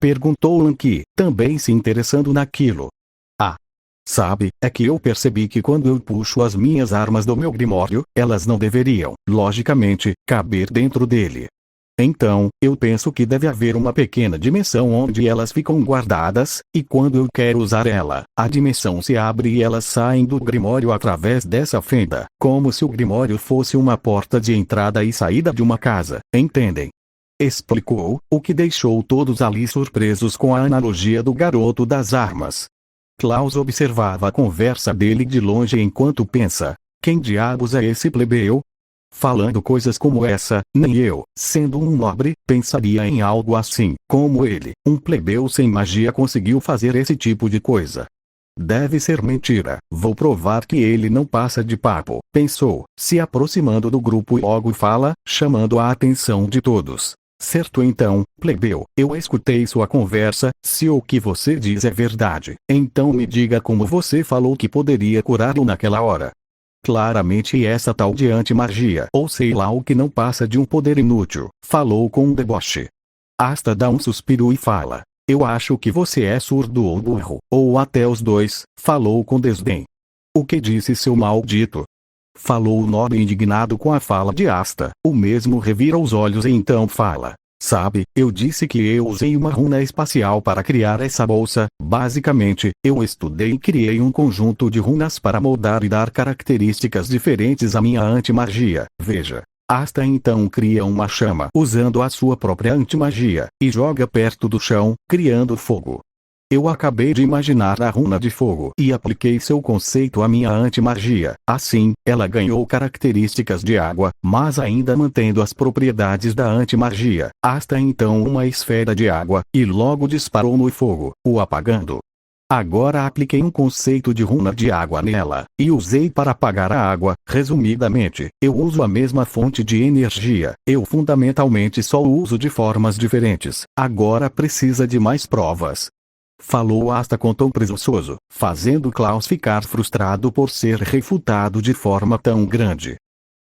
[SPEAKER 1] Perguntou Lanky, também se interessando naquilo. Ah, sabe, é que eu percebi que quando eu puxo as minhas armas do meu grimório, elas não deveriam, logicamente, caber dentro dele. Então, eu penso que deve haver uma pequena dimensão onde elas ficam guardadas, e quando eu quero usar ela, a dimensão se abre e elas saem do grimório através dessa fenda, como se o grimório fosse uma porta de entrada e saída de uma casa, entendem? Explicou, o que deixou todos ali surpresos com a analogia do garoto das armas. Klaus observava a conversa dele de longe enquanto pensa: quem diabos é esse plebeu? Falando coisas como essa, nem eu, sendo um nobre, pensaria em algo assim. Como ele, um plebeu sem magia, conseguiu fazer esse tipo de coisa? Deve ser mentira. Vou provar que ele não passa de papo, pensou, se aproximando do grupo e logo fala, chamando a atenção de todos. Certo então, plebeu, eu escutei sua conversa, se o que você diz é verdade, então me diga como você falou que poderia curá-lo naquela hora. Claramente essa tal de anti-magia, ou sei lá o que não passa de um poder inútil, falou com um deboche. Asta dá um suspiro e fala. Eu acho que você é surdo ou burro, ou até os dois, falou com desdém. O que disse seu maldito? Falou o nobre indignado com a fala de Asta, o mesmo revira os olhos e então fala. Sabe, eu disse que eu usei uma runa espacial para criar essa bolsa, basicamente, eu estudei e criei um conjunto de runas para moldar e dar características diferentes à minha anti-magia, veja. Asta então cria uma chama usando a sua própria anti-magia, e joga perto do chão, criando fogo. Eu acabei de imaginar a runa de fogo e apliquei seu conceito à minha anti-magia. Assim, ela ganhou características de água, mas ainda mantendo as propriedades da anti-magia. Asta então uma esfera de água, e logo disparou no fogo, o apagando. Agora apliquei um conceito de runa de água nela, e usei para apagar a água. Resumidamente, eu uso a mesma fonte de energia, eu fundamentalmente só uso de formas diferentes. Agora precisa de mais provas. Falou Asta com tom presunçoso, fazendo Klaus ficar frustrado por ser refutado de forma tão grande.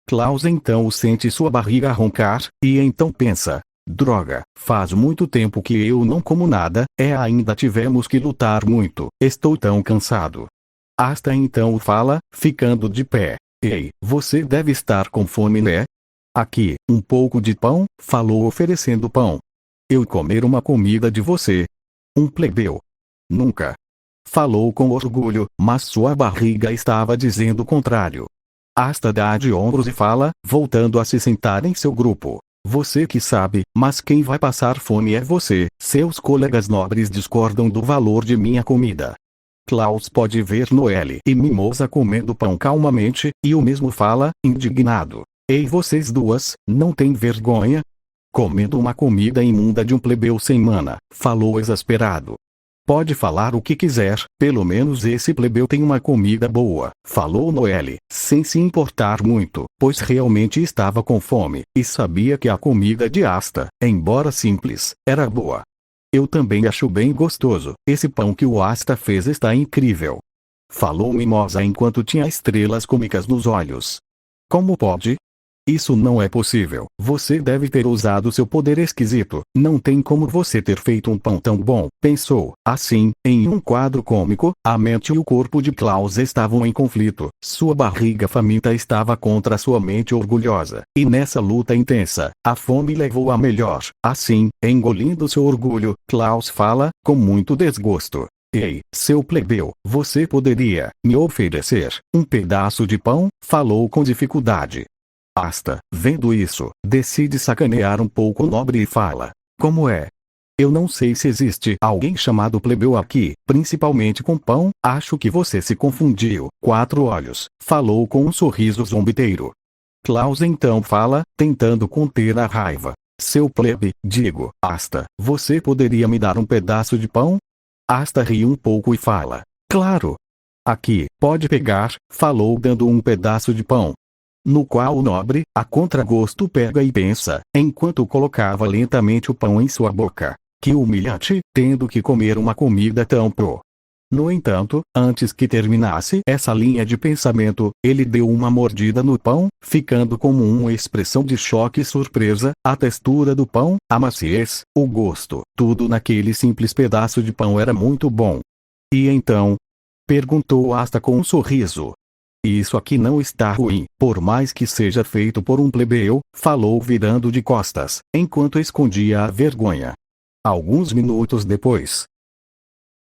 [SPEAKER 1] Klaus então sente sua barriga roncar, e então pensa, droga, faz muito tempo que eu não como nada, ainda tivemos que lutar muito, estou tão cansado. Asta então fala, ficando de pé. Ei, você deve estar com fome, né? Aqui, um pouco de pão, falou oferecendo pão. Eu comer uma comida de você. Um plebeu. Nunca. Falou com orgulho, mas sua barriga estava dizendo o contrário. Asta dá de ombros e fala, voltando a se sentar em seu grupo. Você que sabe, mas quem vai passar fome é você. Seus colegas nobres discordam do valor de minha comida. Klaus pode ver Noelle e Mimosa comendo pão calmamente, e o mesmo fala, indignado. Ei, vocês duas, não tem vergonha? Comendo uma comida imunda de um plebeu sem mana, falou exasperado. Pode falar o que quiser, pelo menos esse plebeu tem uma comida boa, falou Noelle, sem se importar muito, pois realmente estava com fome, e sabia que a comida de Asta, embora simples, era boa. Eu também acho bem gostoso, esse pão que o Asta fez está incrível. Falou Mimosa enquanto tinha estrelas cômicas nos olhos. Como pode? Isso não é possível. Você deve ter usado seu poder esquisito. Não tem como você ter feito um pão tão bom, pensou. Assim, em um quadro cômico, a mente e o corpo de Klaus estavam em conflito. Sua barriga faminta estava contra sua mente orgulhosa. E nessa luta intensa, a fome levou a melhor. Assim, engolindo seu orgulho, Klaus fala, com muito desgosto. Ei, seu plebeu, você poderia me oferecer um pedaço de pão? Falou com dificuldade. Asta, vendo isso, decide sacanear um pouco o nobre e fala. Como é? Eu não sei se existe alguém chamado plebeu aqui, principalmente com pão, acho que você se confundiu. 4 olhos, falou com um sorriso zombeteiro. Klaus então fala, tentando conter a raiva. Seu plebe, digo, Asta, você poderia me dar um pedaço de pão? Asta ri um pouco e fala. Claro. Aqui, pode pegar, falou dando um pedaço de pão. No qual o nobre, a contragosto pega e pensa, enquanto colocava lentamente o pão em sua boca. Que humilhante, tendo que comer uma comida tão pro. No entanto, antes que terminasse essa linha de pensamento, ele deu uma mordida no pão, ficando como uma expressão de choque e surpresa, a textura do pão, a maciez, o gosto, tudo naquele simples pedaço de pão era muito bom. E então? Perguntou Asta com um sorriso. Isso aqui não está ruim, por mais que seja feito por um plebeu, falou virando de costas, enquanto escondia a vergonha. Alguns minutos depois.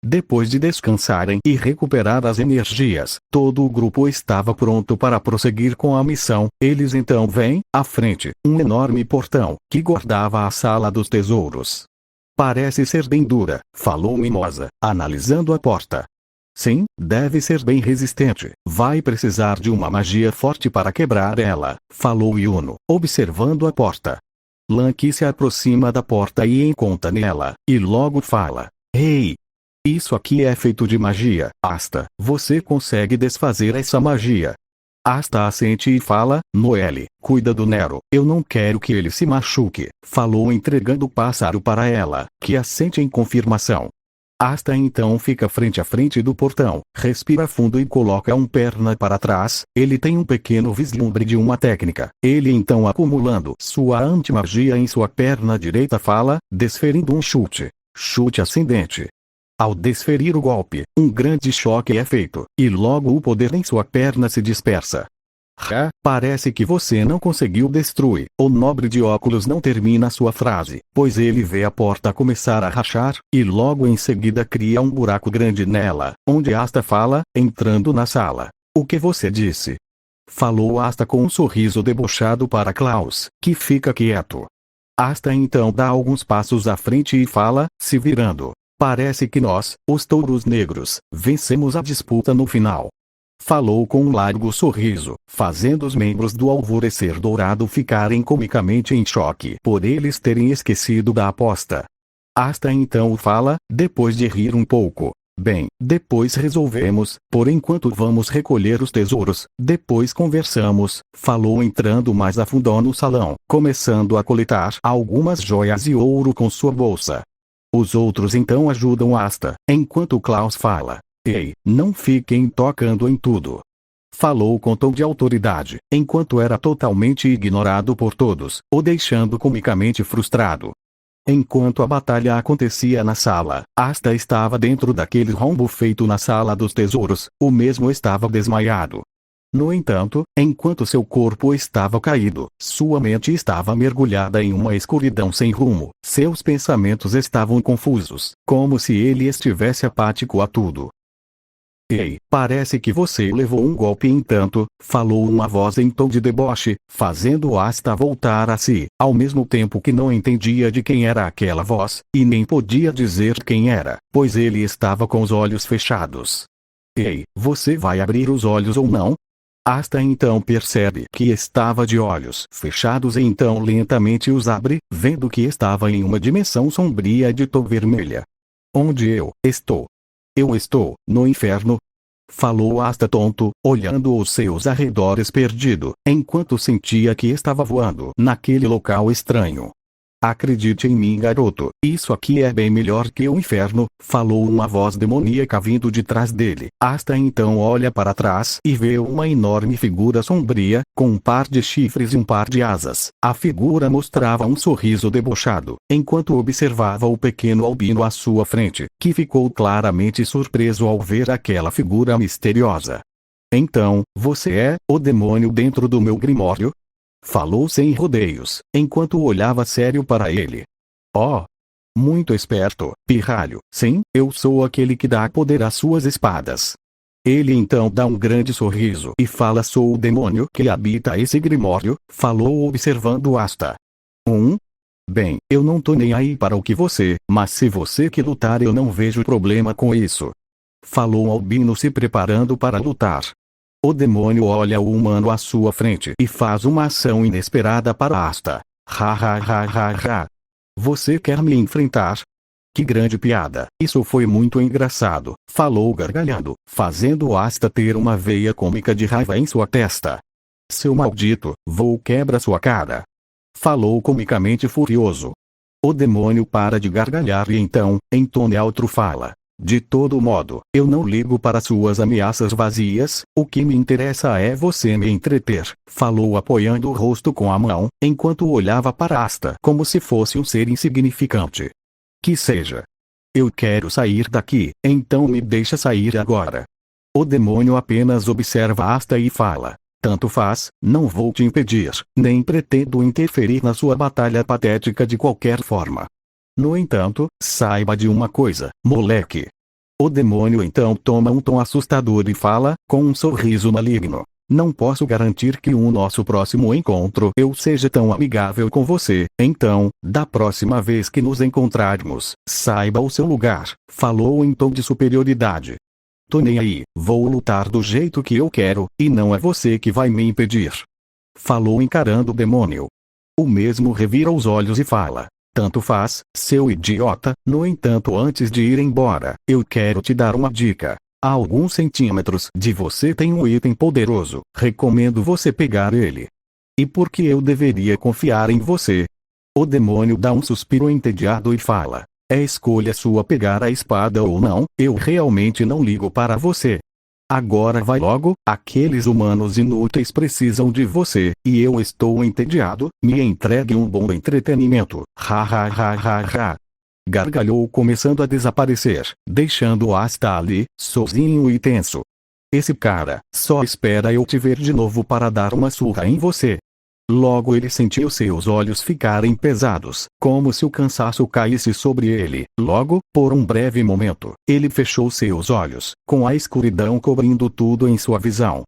[SPEAKER 1] Depois de descansarem e recuperar as energias, todo o grupo estava pronto para prosseguir com a missão. Eles então veem, à frente, um enorme portão, que guardava a sala dos tesouros. Parece ser bem dura, falou Mimosa, analisando a porta. Sim, deve ser bem resistente. Vai precisar de uma magia forte para quebrar ela, falou Yuno, observando a porta. Lanky se aproxima da porta e encontra nela, e logo fala: Ei! Isso aqui é feito de magia, Asta. Você consegue desfazer essa magia? Asta assente e fala: Noelle, cuida do Nero. Eu não quero que ele se machuque. Falou entregando o pássaro para ela, que assente em confirmação. Asta então fica frente a frente do portão, respira fundo e coloca uma perna para trás. Ele tem um pequeno vislumbre de uma técnica. Ele então, acumulando sua antimagia em sua perna direita, fala, desferindo um chute. Chute ascendente. Ao desferir o golpe, um grande choque é feito, e logo o poder em sua perna se dispersa. Parece que você não conseguiu destruir. O nobre de óculos não termina sua frase, pois ele vê a porta começar a rachar, e logo em seguida cria um buraco grande nela, onde Asta fala, entrando na sala. O que você disse? Falou Asta com um sorriso debochado para Klaus, que fica quieto. Asta então dá alguns passos à frente e fala, se virando. Parece que nós, os touros negros, vencemos a disputa no final. Falou com um largo sorriso, fazendo os membros do Alvorecer Dourado ficarem comicamente em choque por eles terem esquecido da aposta. Asta então fala, depois de rir um pouco. Bem, depois resolvemos, por enquanto vamos recolher os tesouros, depois conversamos. Falou entrando mais a fundo no salão, começando a coletar algumas joias e ouro com sua bolsa. Os outros então ajudam Asta, enquanto Klaus fala. Ei, não fiquem tocando em tudo. Falou com tom de autoridade, enquanto era totalmente ignorado por todos, o deixando comicamente frustrado. Enquanto a batalha acontecia na sala, Asta estava dentro daquele rombo feito na sala dos tesouros, o mesmo estava desmaiado. No entanto, enquanto seu corpo estava caído, sua mente estava mergulhada em uma escuridão sem rumo, seus pensamentos estavam confusos, como se ele estivesse apático a tudo. Ei, parece que você levou um golpe entanto, falou uma voz em tom de deboche, fazendo Asta voltar a si, ao mesmo tempo que não entendia de quem era aquela voz, e nem podia dizer quem era, pois ele estava com os olhos fechados. Ei, você vai abrir os olhos ou não? Asta então percebe que estava de olhos fechados e então lentamente os abre, vendo que estava em uma dimensão sombria de tom vermelha. Onde eu estou? Eu estou no inferno? Falou Asta tonto, olhando os seus arredores perdido, enquanto sentia que estava voando naquele local estranho. Acredite em mim, garoto, isso aqui é bem melhor que o inferno, falou uma voz demoníaca vindo de trás dele. Asta então olha para trás e vê uma enorme figura sombria, com um par de chifres e um par de asas. A figura mostrava um sorriso debochado, enquanto observava o pequeno albino à sua frente, que ficou claramente surpreso ao ver aquela figura misteriosa. Então, você é o demônio dentro do meu grimório? Falou sem rodeios, enquanto olhava sério para ele. Oh! Muito esperto, pirralho. Sim, eu sou aquele que dá poder às suas espadas. Ele então dá um grande sorriso e fala: sou o demônio que habita esse grimório, falou observando Asta. Bem, eu não tô nem aí para o que você, mas se você que lutar eu não vejo problema com isso. Falou Albino se preparando para lutar. O demônio olha o humano à sua frente e faz uma ação inesperada para Asta. Ha ha ha ha ha. Você quer me enfrentar? Que grande piada. Isso foi muito engraçado, falou gargalhando, fazendo Asta ter uma veia cômica de raiva em sua testa. Seu maldito, vou quebrar sua cara. Falou comicamente furioso. O demônio para de gargalhar e então, em tom neutro fala. De todo modo, eu não ligo para suas ameaças vazias, o que me interessa é você me entreter, falou apoiando o rosto com a mão, enquanto olhava para Asta como se fosse um ser insignificante. Que seja. Eu quero sair daqui, então me deixa sair agora. O demônio apenas observa Asta e fala. Tanto faz, não vou te impedir, nem pretendo interferir na sua batalha patética de qualquer forma. No entanto, saiba de uma coisa, moleque. O demônio então toma um tom assustador e fala, com um sorriso maligno. Não posso garantir que no nosso próximo encontro eu seja tão amigável com você, então, da próxima vez que nos encontrarmos, saiba o seu lugar, falou em tom de superioridade. Tô nem aí, vou lutar do jeito que eu quero, e não é você que vai me impedir. Falou encarando o demônio. O mesmo revira os olhos e fala: tanto faz, seu idiota. No entanto, antes de ir embora, eu quero te dar uma dica. A alguns centímetros de você tem um item poderoso. Recomendo você pegar ele. E por que eu deveria confiar em você? O demônio dá um suspiro entediado e fala: é escolha sua pegar a espada ou não, eu realmente não ligo para você. Agora vai logo, aqueles humanos inúteis precisam de você, e eu estou entediado, me entregue um bom entretenimento. Ha ha ha ha ha. Gargalhou começando a desaparecer, deixando Asta ali, sozinho e tenso. Esse cara, só espera eu te ver de novo para dar uma surra em você. Logo ele sentiu seus olhos ficarem pesados, como se o cansaço caísse sobre ele. Logo, por um breve momento, ele fechou seus olhos, com a escuridão cobrindo tudo em sua visão.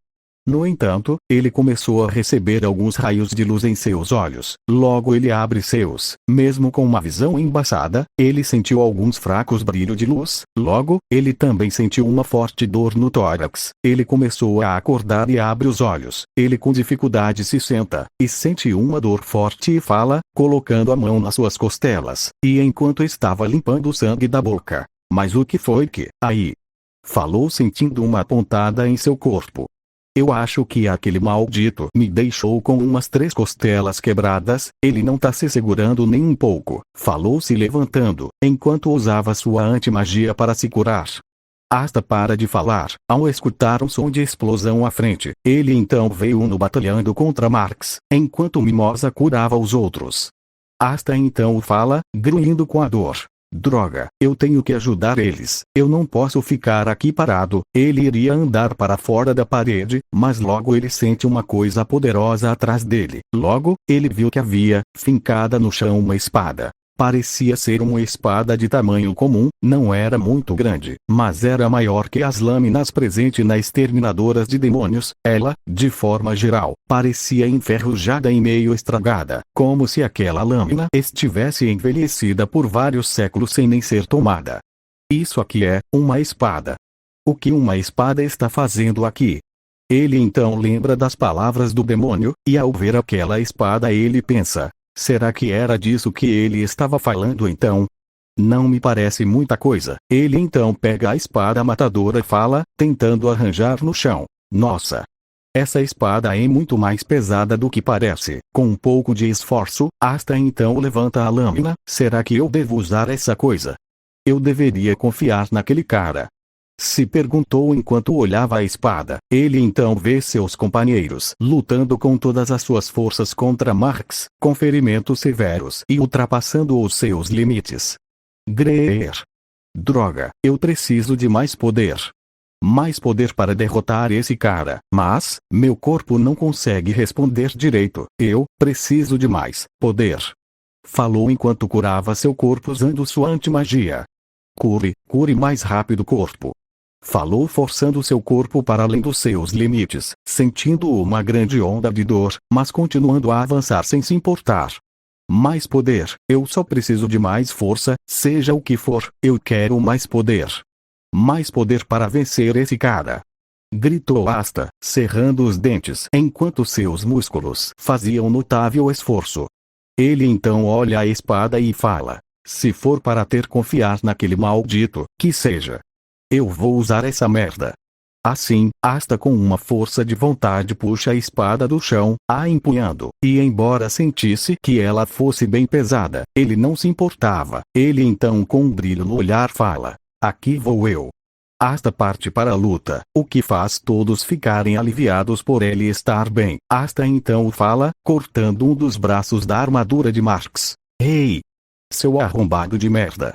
[SPEAKER 1] No entanto, ele começou a receber alguns raios de luz em seus olhos. Logo ele abre seus. Mesmo com uma visão embaçada, ele sentiu alguns fracos brilhos de luz. Logo, ele também sentiu uma forte dor no tórax. Ele começou a acordar e abre os olhos. Ele com dificuldade se senta, e sente uma dor forte e fala, colocando a mão nas suas costelas, e enquanto estava limpando o sangue da boca. Mas o que foi que, aí? Falou sentindo uma pontada em seu corpo. Eu acho que aquele maldito me deixou com umas 3 costelas quebradas, ele não tá se segurando nem um pouco, falou se levantando, enquanto usava sua antimagia para se curar. Asta para de falar, ao escutar um som de explosão à frente, ele então veio no batalhando contra Marx, enquanto Mimosa curava os outros. Asta então fala, grunhindo com a dor. Droga, eu tenho que ajudar eles, eu não posso ficar aqui parado. Ele iria andar para fora da parede, mas logo ele sente uma coisa poderosa atrás dele. Logo, ele viu que havia, fincada no chão, uma espada. Parecia ser uma espada de tamanho comum, não era muito grande, mas era maior que as lâminas presentes na Exterminadoras de Demônios. Ela, de forma geral, parecia enferrujada e meio estragada, como se aquela lâmina estivesse envelhecida por vários séculos sem nem ser tomada. Isso aqui é uma espada. O que uma espada está fazendo aqui? Ele então lembra das palavras do demônio, e ao ver aquela espada ele pensa: será que era disso que ele estava falando então? Não me parece muita coisa. Ele então pega a espada matadora e fala, tentando arranjar no chão: nossa! Essa espada é muito mais pesada do que parece. Com um pouco de esforço, Asta então levanta a lâmina. Será que eu devo usar essa coisa? Eu deveria confiar naquele cara. Se perguntou enquanto olhava a espada. Ele então vê seus companheiros lutando com todas as suas forças contra Marx, com ferimentos severos e ultrapassando os seus limites. Greer. Droga, eu preciso de mais poder. Mais poder para derrotar esse cara. Mas, meu corpo não consegue responder direito. Eu preciso de mais poder. Falou enquanto curava seu corpo usando sua antimagia. Cure mais rápido corpo. Falou forçando seu corpo para além dos seus limites, sentindo uma grande onda de dor, mas continuando a avançar sem se importar. Mais poder, eu só preciso de mais força, seja o que for, eu quero mais poder. Mais poder para vencer esse cara. Gritou Asta, cerrando os dentes enquanto seus músculos faziam notável esforço. Ele então olha a espada e fala: se for para ter confiar naquele maldito, que seja. Eu vou usar essa merda. Assim, Asta com uma força de vontade puxa a espada do chão, a empunhando, e embora sentisse que ela fosse bem pesada, ele não se importava. Ele então com um brilho no olhar fala: aqui vou eu. Asta parte para a luta, o que faz todos ficarem aliviados por ele estar bem. Asta então fala, cortando um dos braços da armadura de Marx: ei! Seu arrombado de merda!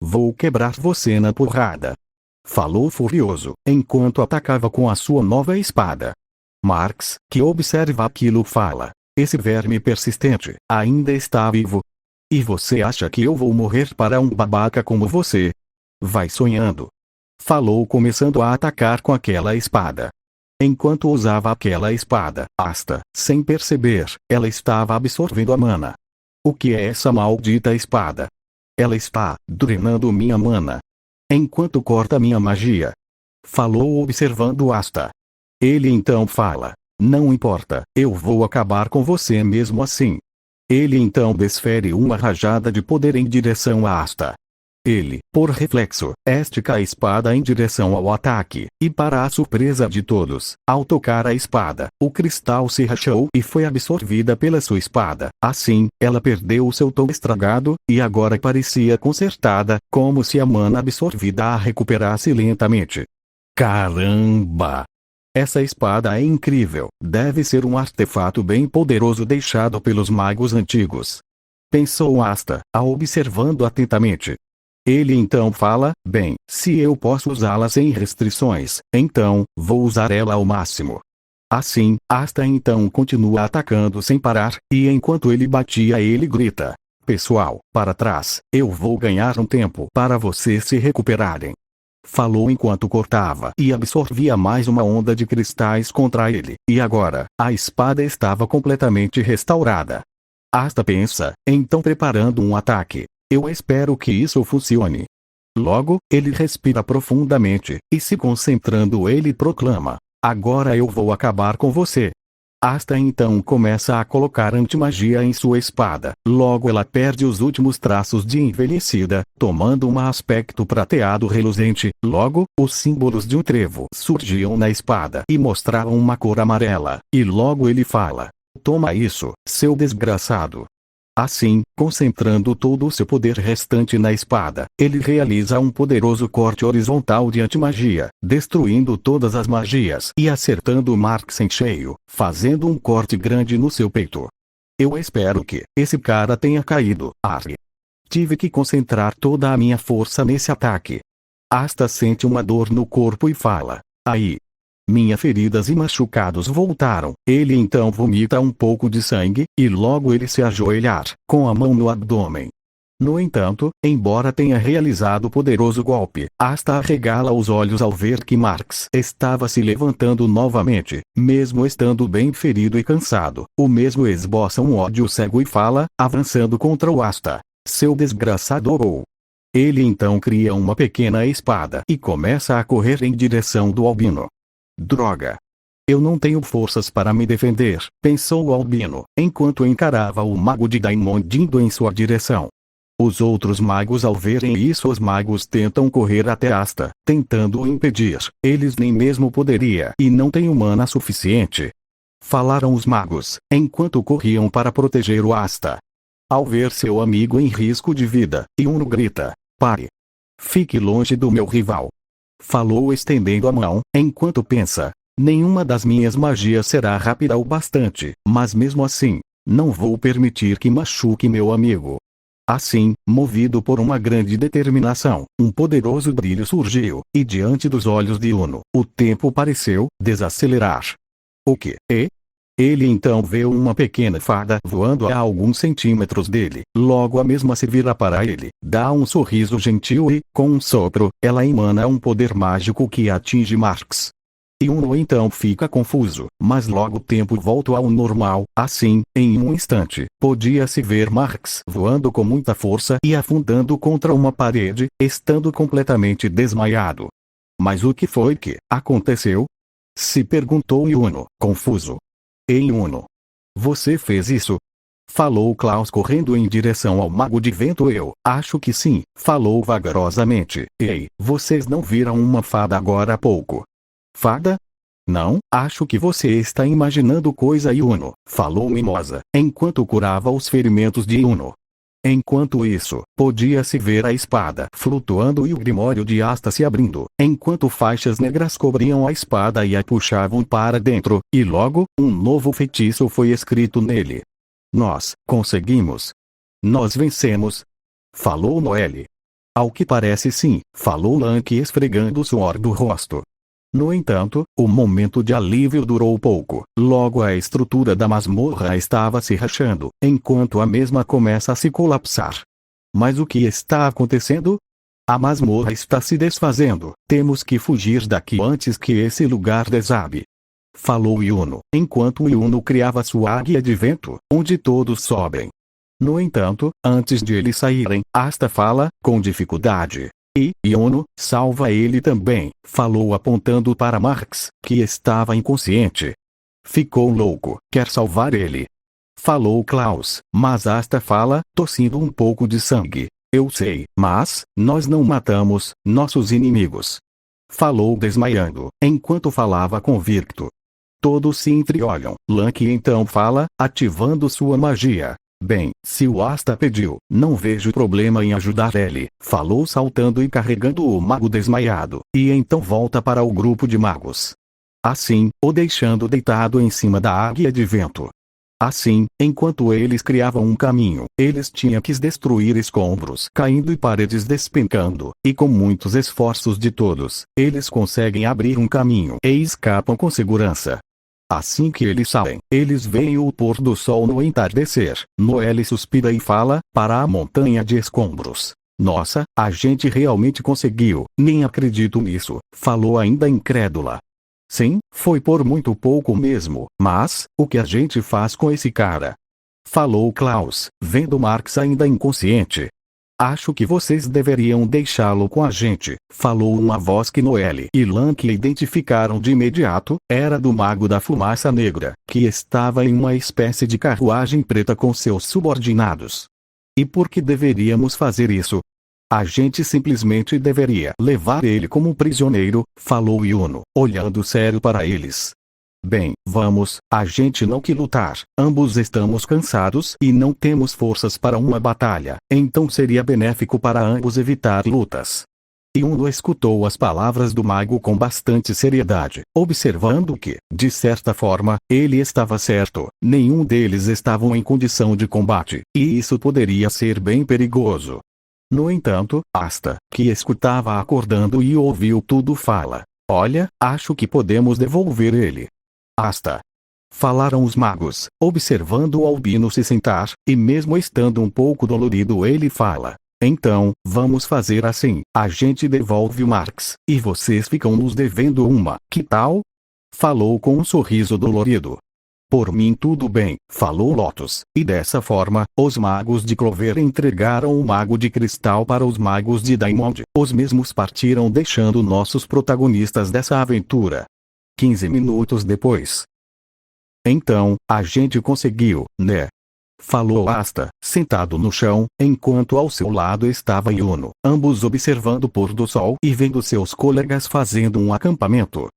[SPEAKER 1] Vou quebrar você na porrada! Falou furioso, enquanto atacava com a sua nova espada. Marx, que observa aquilo, fala: esse verme persistente ainda está vivo. E você acha que eu vou morrer para um babaca como você? Vai sonhando. Falou começando a atacar com aquela espada. Enquanto usava aquela espada, Asta, sem perceber, ela estava absorvendo a mana. O que é essa maldita espada? Ela está drenando minha mana. Enquanto corta minha magia. Falou observando Asta. Ele então fala: não importa, eu vou acabar com você mesmo assim. Ele então desfere uma rajada de poder em direção a Asta. Ele, por reflexo, estica a espada em direção ao ataque, e para a surpresa de todos, ao tocar a espada, o cristal se rachou e foi absorvida pela sua espada. Assim, ela perdeu o seu tom estragado, e agora parecia consertada, como se a mana absorvida a recuperasse lentamente. Caramba! Essa espada é incrível, deve ser um artefato bem poderoso deixado pelos magos antigos. Pensou Asta, a observando atentamente. Ele então fala: bem, se eu posso usá-la sem restrições, então, vou usar ela ao máximo. Assim, Asta então continua atacando sem parar, e enquanto ele batia ele grita: pessoal, para trás, eu vou ganhar um tempo para vocês se recuperarem. Falou enquanto cortava e absorvia mais uma onda de cristais contra ele, e agora, a espada estava completamente restaurada. Asta pensa, então preparando um ataque. Eu espero que isso funcione. Logo, ele respira profundamente, e se concentrando ele proclama: agora eu vou acabar com você. Asta então começa a colocar antimagia em sua espada. Logo ela perde os últimos traços de envelhecida, tomando um aspecto prateado reluzente. Logo, os símbolos de um trevo surgiam na espada e mostravam uma cor amarela. E logo ele fala: toma isso, seu desgraçado. Assim, concentrando todo o seu poder restante na espada, ele realiza um poderoso corte horizontal de antimagia, destruindo todas as magias e acertando Marx em cheio, fazendo um corte grande no seu peito. Eu espero que esse cara tenha caído. Arre. Tive que concentrar toda a minha força nesse ataque. Asta sente uma dor no corpo e fala: aí. Minhas feridas e machucados voltaram. Ele então vomita um pouco de sangue, e logo ele se ajoelhar, com a mão no abdômen. No entanto, embora tenha realizado o poderoso golpe, Asta arregala os olhos ao ver que Marx estava se levantando novamente, mesmo estando bem ferido e cansado. O mesmo esboça um ódio cego e fala, avançando contra o Asta: seu desgraçado. Ele então cria uma pequena espada e começa a correr em direção do albino. Droga! Eu não tenho forças para me defender, pensou o albino, enquanto encarava o mago de Daimon indo em sua direção. Os outros magos ao verem isso, os magos tentam correr até Asta, tentando o impedir. Eles nem mesmo poderia e não têm mana suficiente. Falaram os magos, enquanto corriam para proteger o Asta. Ao ver seu amigo em risco de vida, Yuno grita: pare! Fique longe do meu rival. Falou estendendo a mão, enquanto pensa: nenhuma das minhas magias será rápida o bastante, mas mesmo assim, não vou permitir que machuque meu amigo. Assim, movido por uma grande determinação, um poderoso brilho surgiu, e diante dos olhos de Yuno, o tempo pareceu desacelerar. O que? Ele então vê uma pequena fada voando a alguns centímetros dele. Logo a mesma se vira para ele, dá um sorriso gentil e, com um sopro, ela emana um poder mágico que atinge Marx. Yuno então fica confuso, mas logo o tempo volta ao normal. Assim, em um instante, podia-se ver Marx voando com muita força e afundando contra uma parede, estando completamente desmaiado. Mas o que foi que aconteceu? Se perguntou Yuno, confuso. Ei Yuno, você fez isso? Falou Klaus correndo em direção ao mago de vento. Eu acho que sim, falou vagarosamente. Ei, vocês não viram uma fada agora há pouco? Fada? Não, acho que você está imaginando coisa. Yuno, falou Mimosa, enquanto curava os ferimentos de Yuno. Enquanto isso, podia-se ver a espada flutuando e o grimório de Asta se abrindo, enquanto faixas negras cobriam a espada e a puxavam para dentro, e logo, um novo feitiço foi escrito nele. Nós conseguimos. Nós vencemos. Falou Noelle. Ao que parece sim, falou Lank esfregando o suor do rosto. No entanto, o momento de alívio durou pouco. Logo a estrutura da masmorra estava se rachando, enquanto a mesma começa a se colapsar. Mas o que está acontecendo? A masmorra está se desfazendo. Temos que fugir daqui antes que esse lugar desabe. Falou Yuno, enquanto Yuno criava sua águia de vento, onde todos sobem. No entanto, antes de eles saírem, Asta fala, com dificuldade: E, Yuno, salva ele também, falou apontando para Marx, que estava inconsciente. Ficou louco, quer salvar ele. Falou Klaus, mas Asta fala, tossindo um pouco de sangue. Eu sei, mas, nós não matamos, nossos inimigos. Falou desmaiando, enquanto falava convicto. Todos se entreolham. Lanky então fala, ativando sua magia. Bem, se o Asta pediu, não vejo problema em ajudar ele, falou saltando e carregando o mago desmaiado, e então volta para o grupo de magos. Assim, o deixando deitado em cima da águia de vento. Assim, enquanto eles criavam um caminho, eles tinham que destruir escombros caindo e paredes despencando, e com muitos esforços de todos, eles conseguem abrir um caminho e escapam com segurança. Assim que eles saem, eles veem o pôr do sol no entardecer. Noelle suspira e fala, para a montanha de escombros. Nossa, a gente realmente conseguiu, nem acredito nisso, falou ainda incrédula. Sim, foi por muito pouco mesmo, mas, o que a gente faz com esse cara? Falou Klaus, vendo Marx ainda inconsciente. Acho que vocês deveriam deixá-lo com a gente, falou uma voz que Noelle e Lanky identificaram de imediato, era do Mago da Fumaça Negra, que estava em uma espécie de carruagem preta com seus subordinados. E por que deveríamos fazer isso? A gente simplesmente deveria levar ele como prisioneiro, falou Yuno, olhando sério para eles. Bem, vamos, a gente não quer lutar, ambos estamos cansados e não temos forças para uma batalha, então seria benéfico para ambos evitar lutas. Yuno escutou as palavras do mago com bastante seriedade, observando que, de certa forma, ele estava certo, nenhum deles estavam em condição de combate, e isso poderia ser bem perigoso. No entanto, Asta, que escutava acordando e ouviu tudo fala, olha, acho que podemos devolver ele. Asta. Falaram os magos, observando o albino se sentar, e mesmo estando um pouco dolorido ele fala, então, vamos fazer assim, a gente devolve o Marx, e vocês ficam nos devendo uma, que tal? Falou com um sorriso dolorido. Por mim tudo bem, falou Lotus, e dessa forma, os magos de Clover entregaram o mago de cristal para os magos de Diamond, os mesmos partiram deixando nossos protagonistas dessa aventura. 15 minutos depois. Então, a gente conseguiu, né? Falou Asta, sentado no chão, enquanto ao seu lado estava Yuno, ambos observando o pôr do sol e vendo seus colegas fazendo um acampamento.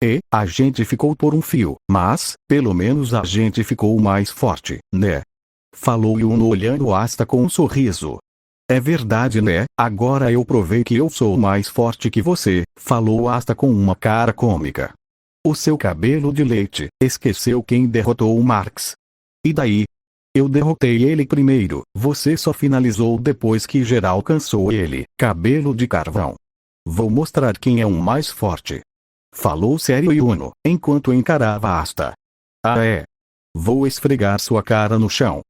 [SPEAKER 1] E, a gente ficou por um fio, mas, pelo menos a gente ficou mais forte, né? Falou Yuno olhando Asta com um sorriso. É verdade né, agora eu provei que eu sou mais forte que você, falou Asta com uma cara cômica. O seu cabelo de leite, esqueceu quem derrotou o Marx. E daí? Eu derrotei ele primeiro, você só finalizou depois que geral alcançou ele, cabelo de carvão. Vou mostrar quem é o mais forte. Falou sério Yuno, enquanto encarava Asta. Ah é? Vou esfregar sua cara no chão.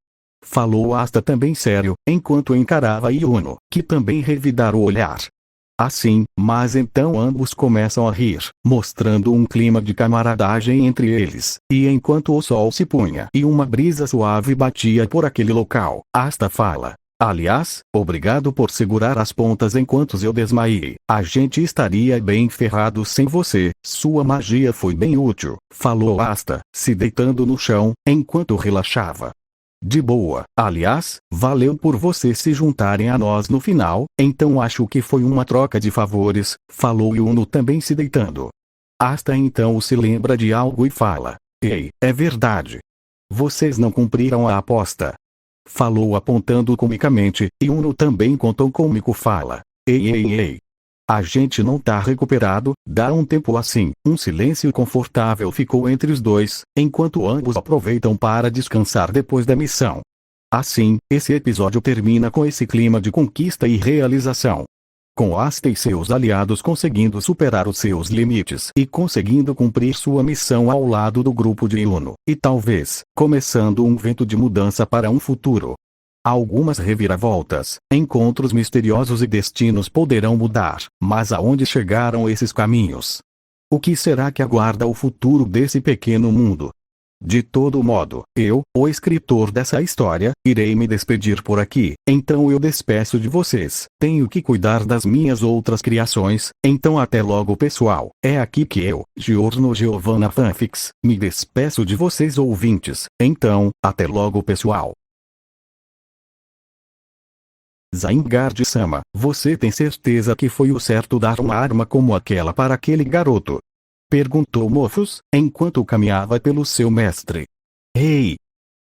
[SPEAKER 1] Falou Asta também sério, enquanto encarava Yuno, que também revidara o olhar. Assim, mas então ambos começam a rir, mostrando um clima de camaradagem entre eles, e enquanto o sol se punha e uma brisa suave batia por aquele local, Asta fala. Aliás, obrigado por segurar as pontas enquanto eu desmaiei. A gente estaria bem ferrado sem você, sua magia foi bem útil, falou Asta, se deitando no chão, enquanto relaxava. De boa, aliás, valeu por vocês se juntarem a nós no final, então acho que foi uma troca de favores, falou Yuno também se deitando. Asta então se lembra de algo e fala, ei, é verdade. Vocês não cumpriram a aposta. Falou apontando comicamente, e Yuno também contou cômico fala, ei. A gente não tá recuperado, dá um tempo assim. Um silêncio confortável ficou entre os dois, enquanto ambos aproveitam para descansar depois da missão. Assim, esse episódio termina com esse clima de conquista e realização. Com Asta e seus aliados conseguindo superar os seus limites e conseguindo cumprir sua missão ao lado do grupo de Yuno, e talvez, começando um vento de mudança para um futuro. Algumas reviravoltas, encontros misteriosos e destinos poderão mudar, mas aonde chegaram esses caminhos? O que será que aguarda o futuro desse pequeno mundo? De todo modo, eu, o escritor dessa história, irei me despedir por aqui. Então eu despeço de vocês. Tenho que cuidar das minhas outras criações. Então até logo, pessoal. É aqui que eu, Giorno Giovanna Fanfics, me despeço de vocês, ouvintes. Então, até logo, pessoal. Zaingard-sama, você tem certeza que foi o certo dar uma arma como aquela para aquele garoto? Perguntou Mofus, enquanto caminhava pelo seu mestre. Ei!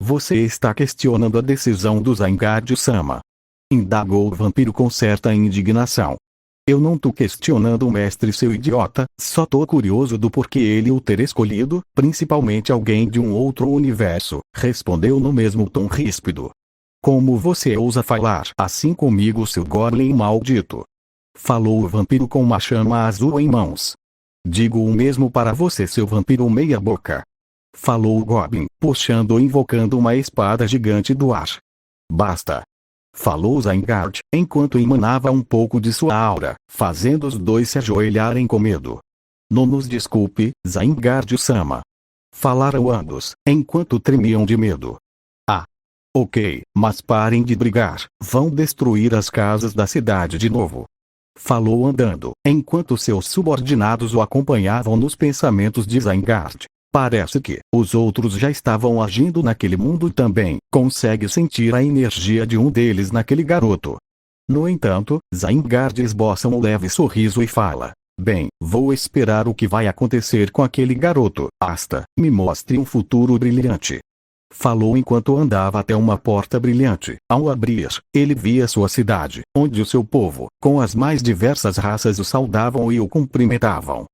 [SPEAKER 1] Você está questionando a decisão do Zaingard-sama? Indagou o vampiro com certa indignação. Eu não tô questionando o mestre, seu idiota, só tô curioso do porquê ele o ter escolhido, principalmente alguém de um outro universo, respondeu no mesmo tom ríspido. Como você ousa falar assim comigo, seu goblin maldito? Falou o vampiro com uma chama azul em mãos. Digo o mesmo para você, seu vampiro meia-boca. Falou o Goblin, puxando ou invocando uma espada gigante do ar. Basta. Falou Zaingard, enquanto emanava um pouco de sua aura, fazendo os dois se ajoelharem com medo. Não nos desculpe, Zaingard-sama. Falaram ambos, enquanto tremiam de medo. Ah. Ok, mas parem de brigar, vão destruir as casas da cidade de novo. Falou andando, enquanto seus subordinados o acompanhavam nos pensamentos de Zaingard. Parece que os outros já estavam agindo naquele mundo também. Consegue sentir a energia de um deles naquele garoto. No entanto, Zaingard esboça um leve sorriso e fala: bem, vou esperar o que vai acontecer com aquele garoto. Basta, me mostre um futuro brilhante. Falou enquanto andava até uma porta brilhante. Ao abrir, ele via sua cidade, onde o seu povo, com as mais diversas raças, o saudavam e o cumprimentavam.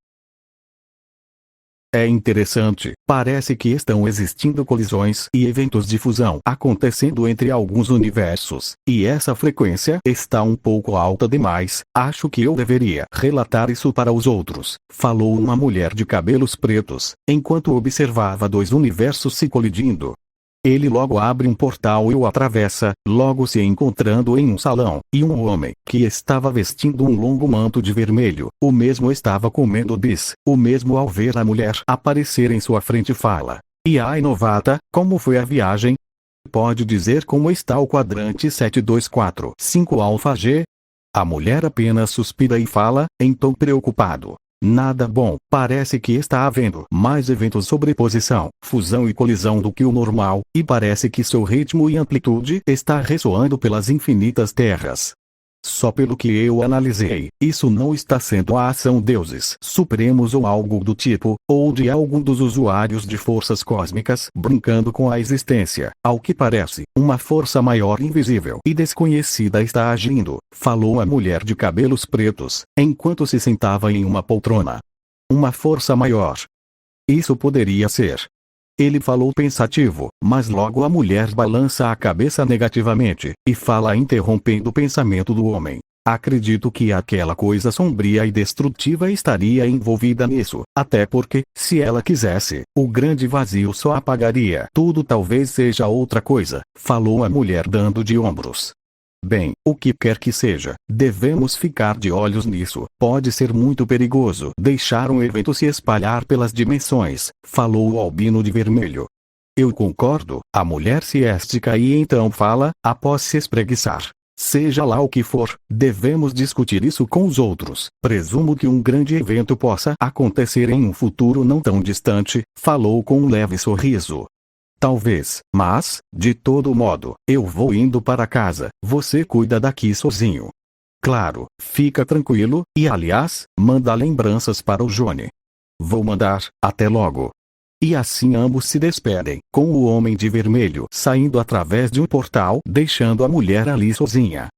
[SPEAKER 1] É interessante, parece que estão existindo colisões e eventos de fusão acontecendo entre alguns universos, e essa frequência está um pouco alta demais. Acho que eu deveria relatar isso para os outros, falou uma mulher de cabelos pretos, enquanto observava dois universos se colidindo. Ele logo abre um portal e o atravessa, logo se encontrando em um salão, e um homem, que estava vestindo um longo manto de vermelho, o mesmo estava comendo bis, o mesmo ao ver a mulher aparecer em sua frente fala: e ai novata, como foi a viagem? Pode dizer como está o quadrante 7245 Alfa G? A mulher apenas suspira e fala, em tom preocupado: nada bom, parece que está havendo mais eventos sobreposição, fusão e colisão do que o normal, e parece que seu ritmo e amplitude está ressoando pelas infinitas terras. Só pelo que eu analisei, isso não está sendo a ação deuses supremos ou algo do tipo, ou de algum dos usuários de forças cósmicas brincando com a existência. Ao que parece, uma força maior invisível e desconhecida está agindo, falou a mulher de cabelos pretos, enquanto se sentava em uma poltrona. Uma força maior. Isso poderia ser. Ele falou pensativo, mas logo a mulher balança a cabeça negativamente, e fala interrompendo o pensamento do homem. Acredito que aquela coisa sombria e destrutiva estaria envolvida nisso, até porque, se ela quisesse, o grande vazio só apagaria tudo. Talvez seja outra coisa, falou a mulher dando de ombros. Bem, o que quer que seja, devemos ficar de olhos nisso. Pode ser muito perigoso deixar um evento se espalhar pelas dimensões, falou o albino de vermelho. Eu concordo, a mulher se estica e então fala, após se espreguiçar. Seja lá o que for, devemos discutir isso com os outros. Presumo que um grande evento possa acontecer em um futuro não tão distante, falou com um leve sorriso. Talvez, mas, de todo modo, eu vou indo para casa, você cuida daqui sozinho. Claro, fica tranquilo, e aliás, manda lembranças para o Johnny. Vou mandar, até logo. E assim ambos se despedem, com o homem de vermelho saindo através de um portal, deixando a mulher ali sozinha.